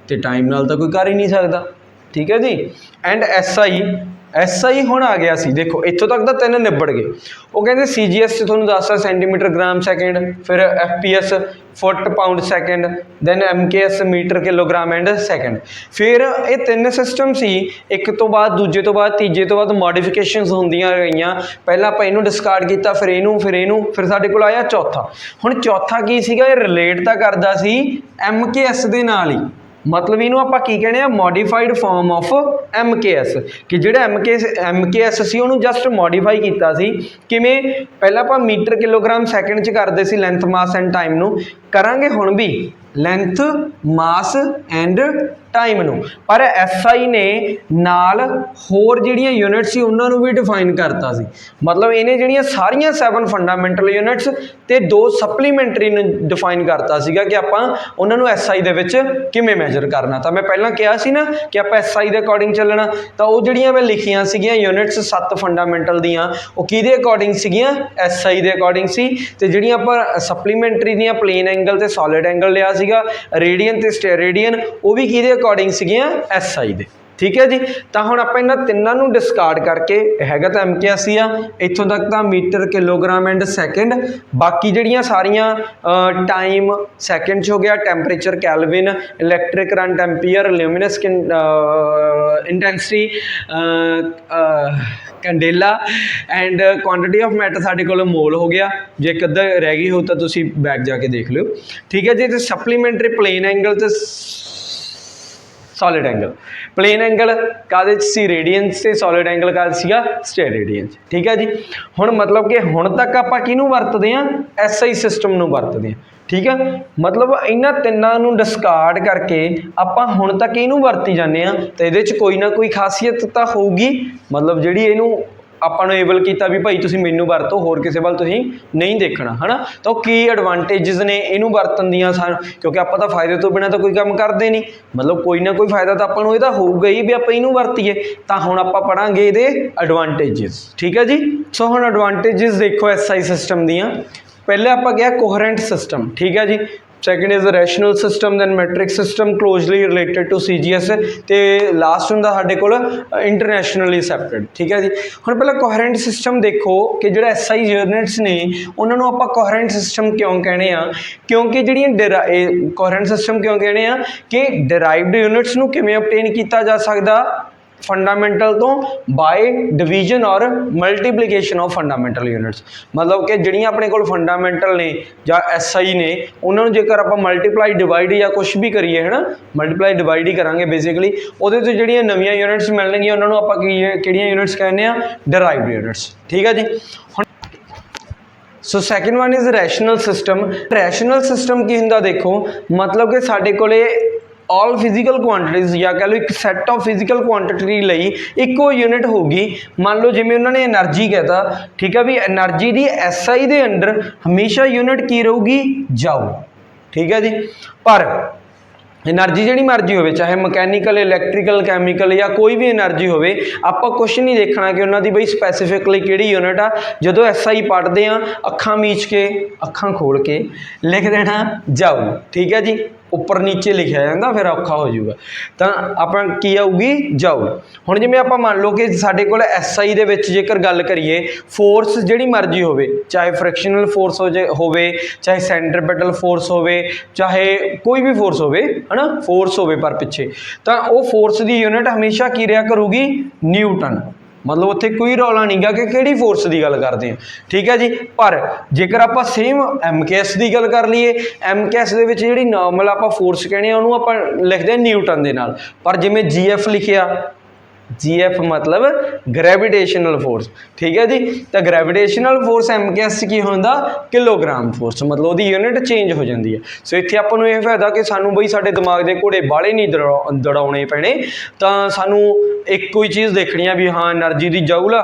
ते टाइम नाल तो कोई कर ही नहीं सकता। ठीक है जी। एंड SI हुण आ गया सी, देखो इत्थों तक तो तीन निबड़ गए। वो कहते CGS तुहानूं दसदा सेंटीमीटर ग्राम सैकेंड, फिर FPS foot pound second, then MKS metre kilogram and second. फिर ये तीन सिस्टम सी, एक तो बाद दूजे तो बाद तीजे तो बाद मॉडिफिकेशनस होंदियां गईयां। पहला आपां इहनूं डिस्कार्ड किया, फिर इहनूं फिर साडे कोल आया चौथा। हुण चौथा की सीगा, ये रिलेट तां करदा सी MKS दे नाल ही। मतलब इनू आप की कहने आ, मॉडिफाइड फॉर्म ऑफ MKS, कि जिहड़ा MKS सी उहनूं जस्ट मॉडिफाई कीता सी। किवें? पहला आप मीटर किलोग्राम सैकेंड च करदे C length mass and time नूं, करांगे हुण भी लेंथ मास एंड टाइम नूं, पर SI ने नाल होर जिहड़ियां यूनिट सी उन्हां नूं भी डिफाइन करता सी। मतलब इहने जिहड़ियां सारियां 7 फंडामेंटल यूनिट्स ते 2 सप्लीमेंटरी नूं डिफाइन करता सीगा कि आपां उन्हां नूं SI दे विच किवें मैजर करना। तां मैं पहलां कहा सी ना कि आपां SI दे अकॉर्डिंग चलना, तां ओह जिहड़ियां मैं लिखियां सीगियां यूनिट्स 7 फंडामेंटल दियां, ओह किहदे अकॉर्डिंग सीगियां? SI दे अकॉर्डिंग सी। ते जिहड़ियां आपां सप्लीमेंटरी दियां प्लेन एंगल ते सॉलिड एंगल लिया सीगा, रेडियन ते स्टेरेडियन, वो भी किहदे अकॉर्डिंग सीगियां? SI दे। ठीक है जी। तो हुण आपां इन्हां तिन्नां नूं डिस्कार्ड करके, हैगा तां MKS ही आ, इत्थों तक तां मीटर किलोग्राम एंड सैकेंड, बाकी जिहड़ियां सारियां टाइम सैकेंड च हो गया, temperature kelvin, electric current ampere, luminous intensity candela and quantity of matter साढ़े को मोल हो गया। जे एक अद्धा रह गई हो तो तुसी बैक जाके देख लो। ठीक है जी। तो सप्लीमेंटरी प्लेन एंगल तो सॉलिड एंगल, प्लेन एंगल काहदे सी? रेडियंस से, सॉलिड एंगल का सीगा स्टेरेडियंस। ठीक है जी। हुण मतलब कि हुण तक आपां किहनूं वरतदे हां? SI सिस्टम नूं वरतदे हां। ठीक है, मतलब इन्हां तिन्नां नूं डिस्कार्ड करके आपां हुण तक इहनूं वरती जाने हां, ते इहदे च कोई ना कोई खासियत तां होऊगी। मतलब जिहड़ी इहनूं ਆਪਾਂ ਨੂੰ ਏਬਲ ਕੀਤਾ ਵੀ ਭਾਈ ਤੁਸੀਂ ਮੈਨੂੰ ਵਰਤੋ, ਹੋਰ ਕਿਸੇ ਵੱਲ ਤੁਸੀਂ ਨਹੀਂ ਦੇਖਣਾ, ਹੈ ਨਾ। ਤਾਂ ਉਹ ਕੀ ਐਡਵਾਂਟੇਜਸ ਨੇ ਇਹਨੂੰ ਵਰਤਨ ਦੀਆਂ ਸਾਨੂੰ, ਕਿਉਂਕਿ ਆਪਾਂ ਤਾਂ ਫਾਇਦੇ ਤੋਂ ਬਿਨਾਂ ਤਾਂ ਕੋਈ ਕੰਮ ਕਰਦੇ ਨਹੀਂ। ਮਤਲਬ ਕੋਈ ਨਾ ਕੋਈ ਫਾਇਦਾ ਤਾਂ ਆਪਾਂ ਨੂੰ ਇਹਦਾ ਹੋਊਗਾ ਹੀ ਵੀ ਆਪਾਂ ਇਹਨੂੰ ਵਰਤੀਏ। ਤਾਂ ਹੁਣ ਆਪਾਂ ਪੜਾਂਗੇ ਇਹਦੇ ਐਡਵਾਂਟੇਜਸ। ਠੀਕ ਹੈ ਜੀ। ਸੋ ਹੁਣ ਐਡਵਾਂਟੇਜਸ ਦੇਖੋ SI ਸਿਸਟਮ ਦੀਆਂ। ਪਹਿਲੇ ਆਪਾਂ ਗਿਆ ਕੋਹਰੈਂਟ ਸਿਸਟਮ। ਠੀਕ ਹੈ ਜੀ। Second is the rational system, then metric system closely related to CGS, ਤੇ ਲਾਸਟ ਹੁੰਦਾ ਸਾਡੇ ਕੋਲ ਇੰਟਰਨੈਸ਼ਨਲੀ ਅਸੈਪਟਡ। ਠੀਕ ਹੈ ਜੀ। ਹੁਣ ਪਹਿਲਾਂ ਕੋਹਰੈਂਟ ਸਿਸਟਮ ਦੇਖੋ ਕਿ ਜਿਹੜਾ SI ਯੂਨਿਟਸ ਨੇ ਉਹਨਾਂ ਨੂੰ ਆਪਾਂ ਕੋਹਰੈਂਟ ਸਿਸਟਮ ਕਿਉਂ ਕਹਿੰਦੇ ਆ? ਕਿਉਂਕਿ ਜਿਹੜੀਆਂ ਕੋਹਰੈਂਟ ਸਿਸਟਮ ਕਿਉਂ ਕਹਿੰਦੇ ਆ ਕਿ ਡਿਰਾਈਵਡ ਯੂਨਿਟਸ ਨੂੰ ਕਿਵੇਂ ਅਬਟੇਨ ਕੀਤਾ ਜਾ ਸਕਦਾ फंडामेंटल तो बाय डिवीजन और मल्टीप्लीकेशन ऑफ फंडामेंटल यूनिट्स। मतलब कि जिहड़ियां अपने कोल फंडामेंटल ने या SI ने उन्होंने जेकर आप मल्टीप्लाई डिवाइड या कुछ भी करिए, है ना, मल्टीप्लाई डिवाइड ही करांगे बेसिकली, उहदे तो जिहड़ियां नवीं यूनिट्स मिलणगीਆਂ उन्होंने आपां किहड़ियां यूनिट्स कहने आ? Derived units. ठीक है जी। So second one is rational system. Rational system की हुंदा देखो, मतलब कि साडे कोले ऑल फिजिकल कुआंटिटीज़ या कह लो एक सैट ऑफ फिजिकल कुआंटिटी लई इक्को यूनिट होगी। मान लो जिवें उन्होंने एनर्जी कहता, ठीक है भी, एनर्जी की SI दे अंडर हमेशा यूनिट की रहूगी? जाओ। ठीक है जी। पर एनर्जी जिहड़ी मर्जी होवे, चाहे मकैनिकल, इलैक्ट्रिकल, कैमिकल या कोई भी एनर्जी होवे, आपां कुछ नहीं देखना कि उन्हां दी बई स्पैसीफिकली किहड़ी यूनिट आ। जदों SI पढ़दे आ, अखां मीच के, अखां खोल के लिख देना जाओ। ठीक है जी। ਉੱਪਰ ਨੀਚੇ ਲਿਖਿਆ ਜਾਂਦਾ, ਫਿਰ ਔਖਾ ਹੋ ਜਾਊਗਾ। ਤਾਂ ਆਪਾਂ ਕੀ ਆਊਗੀ? ਜਾਓ। ਹੁਣ ਜਿਵੇਂ ਆਪਾਂ ਮੰਨ ਲਓ ਕਿ ਸਾਡੇ ਕੋਲ SI ਦੇ ਵਿੱਚ ਜੇਕਰ ਗੱਲ ਕਰੀਏ, ਫੋਰਸ ਜਿਹੜੀ ਮਰਜ਼ੀ ਹੋਵੇ, ਚਾਹੇ ਫ੍ਰਿਕਸ਼ਨਲ ਫੋਰਸ ਹੋਵੇ, ਚਾਹੇ ਸੈਂਟਰੀਪੀਟਲ ਫੋਰਸ ਹੋਵੇ, ਚਾਹੇ ਕੋਈ ਵੀ ਫੋਰਸ ਹੋਵੇ, ਹੈ ਨਾ, ਫੋਰਸ ਹੋਵੇ ਪਰ ਪਿੱਛੇ, ਤਾਂ ਉਹ ਫੋਰਸ ਦੀ ਯੂਨਿਟ ਹਮੇਸ਼ਾ ਕੀ ਰਿਹਾ ਕਰੂਗੀ? ਨਿਊਟਨ। मतलब उत्थे कोई रौला नहीं गा कि किहड़ी फोर्स की गल करते हैं। ठीक है जी। पर जेकर आप सेम MKS की गल कर लीए, MKS दे विच जिहड़ी नॉर्मल आप फोर्स कहने उहनूं आपां लिखदे न्यूटन दे नाल, पर जिवें GF लिखिया, GF मतलब ग्रैविटेशनल फोर्स। ठीक है जी। तो ग्रैविटेशनल फोर्स MKS की होंदा? Kilogram force. मतलब उसकी यूनिट चेंज हो जाती है। सो इत्थे आपां नूं इह फायदा कि सानूं बई साडे दिमाग के घोड़े बाहले नहीं दौड़ाउणे पैणे, तां सानूं ਇੱਕੋ ਹੀ चीज़ देखनी है भी हाँ एनर्जी की जाऊल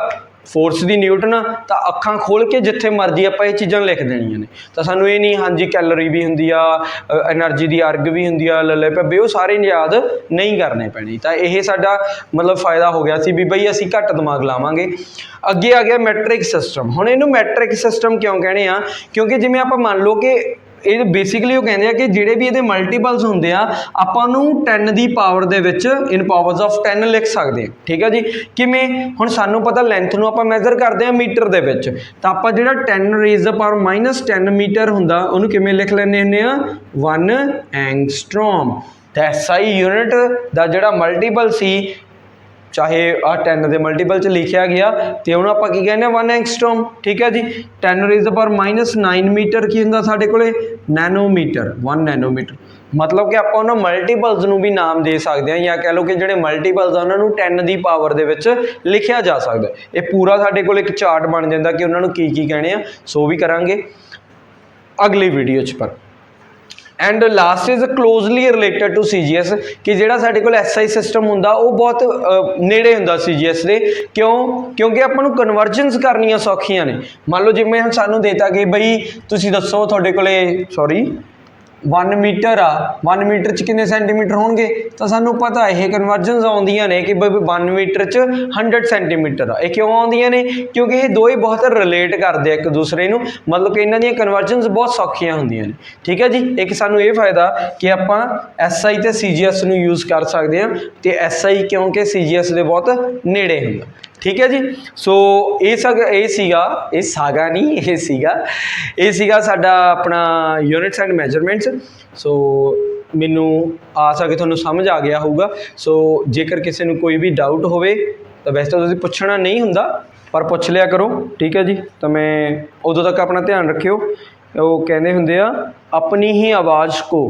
फोर्स दी न्यूटन आ तो अखां खोल के जिथे मर्जी आप ये चीज़ां लिख देनिया ने तो सानू ये नहीं हाँ जी कैलोरी भी होंगी आ एनर्जी की अर्ग भी होंगी आ लले पे वो सारे याद नहीं करने पैने तो यह साडा मतलब फायदा हो गया सी भी बई असी घट दिमाग लावांगे। अगे आ गया मैट्रिक सिस्टम। हुण इहनूं मैट्रिक सिस्टम क्यों कहने आ क्योंकि जिवें आपां मान लो कि ਇਹ ਬੇਸਿਕਲੀ ਉਹ ਕਹਿੰਦੇ ਆ ਕਿ ਜਿਹੜੇ ਵੀ ਇਹਦੇ ਮਲਟੀਪਲਸ ਹੁੰਦੇ ਆ ਆਪਾਂ ਨੂੰ 10 ਦੀ ਪਾਵਰ ਦੇ ਵਿੱਚ ਇਨ ਪਾਵਰਸ ਆਫ 10 ਲਿਖ ਸਕਦੇ ਆ। ਠੀਕ ਹੈ ਜੀ। ਕਿਵੇਂ? ਹੁਣ ਸਾਨੂੰ ਪਤਾ ਲੈਂਥ ਨੂੰ ਆਪਾਂ ਮੈਜ਼ਰ ਕਰਦੇ ਆ ਮੀਟਰ ਦੇ ਵਿੱਚ ਤਾਂ ਆਪਾਂ ਜਿਹੜਾ 10 ਰੇਜ਼ ਦਾ ਪਾਵਰ -10 ਮੀਟਰ ਹੁੰਦਾ ਉਹਨੂੰ ਕਿਵੇਂ ਲਿਖ ਲੈਂਦੇ ਹੁੰਦੇ ਆ 1 ਐਂਗਸਟ੍ਰੋਮ। ਤਾਂ ਐਸਆਈ ਯੂਨਿਟ ਦਾ ਜਿਹੜਾ ਮਲਟੀਪਲ ਸੀ चाहे आ 10 के मल्टीपल च लिखा गया तो उन्होंने आप की कहने 1 एंगस्ट्रॉम। ठीक है जी। 10 रेज़ द पावर -9 मीटर की होंगे साढ़े को नैनोमीटर 1 नैनोमीटर मतलब कि आप उन्होंने मल्टीपल्स नूं भी नाम दे सकते हैं या कह लो कि जो मल्टीपल्स उन्होंने 10 की पावर दे विच लिखा जा सकता है। ये पूरा साढ़े को एक चार्ट बन जाता कि उन्होंने की कहने आ सो भी करांगे अगली वीडियो च। पर and last is closely related to CGS कि जिहड़ा साडे कोल SI सिस्टम हुंदा वो बहुत नेड़े हुंदा CGS दे। क्यों? क्योंकि आपां नूं कन्वर्जनस करनियां सौखियां ने। मान लो जिवें हुण सानूं देता कि बई तुसीं दसो तुहाडे कोले सॉरी 1 मीटर आ 1 मीटर च कितने सेंटीमीटर होणगे तो सानूं पता है कन्वर्जनस आउंदियां ने कि बई 1 मीटर च 100 सेंटीमीटर आ। ये क्यों आउंदियां ने? क्योंकि ये दो ही बहुत रिलेट करते एक दूसरे नूं मतलब कि इन्हां दीयां कन्वर्जनस बहुत सौखियां हुंदियां ने। ठीक है जी। एक सानूं ये फायदा कि आपां SI ते CGS नूं यूज़ कर सकते हैं तो SI क्योंकि CGS दे बहुत नेड़े हुंदा। ठीक है जी। सो ये सागा नहीं ये सीगा साडा अपना यूनिट्स एंड मैजरमेंट्स। सो मैनू आस है कि तुहानूं समझ आ गया होगा। सो जेकर किसी नूं कोई भी डाउट होवे तो वैसे तो तुसीं पुछना नहीं हुंदा पर पुछ लिया करो। ठीक है जी। तो मैं उदों तक अपना ध्यान रखियो। वो कहते हुंदे आ अपनी ही आवाज़ को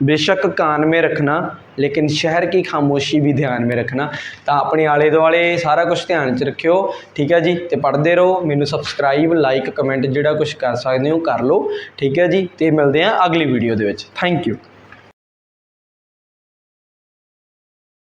बेशक कान में रखना लेकिन शहर की खामोशी भी ध्यान में रखना। तो अपने आले दुआले सारा कुछ ध्यान च रखियो। ठीक है जी। तो पढ़ते रहो। मैनू सबसक्राइब लाइक कमेंट जोड़ा कुछ कर सकते हो कर लो। ठीक है जी। तो मिलते हैं अगली वीडियो के। Thank you.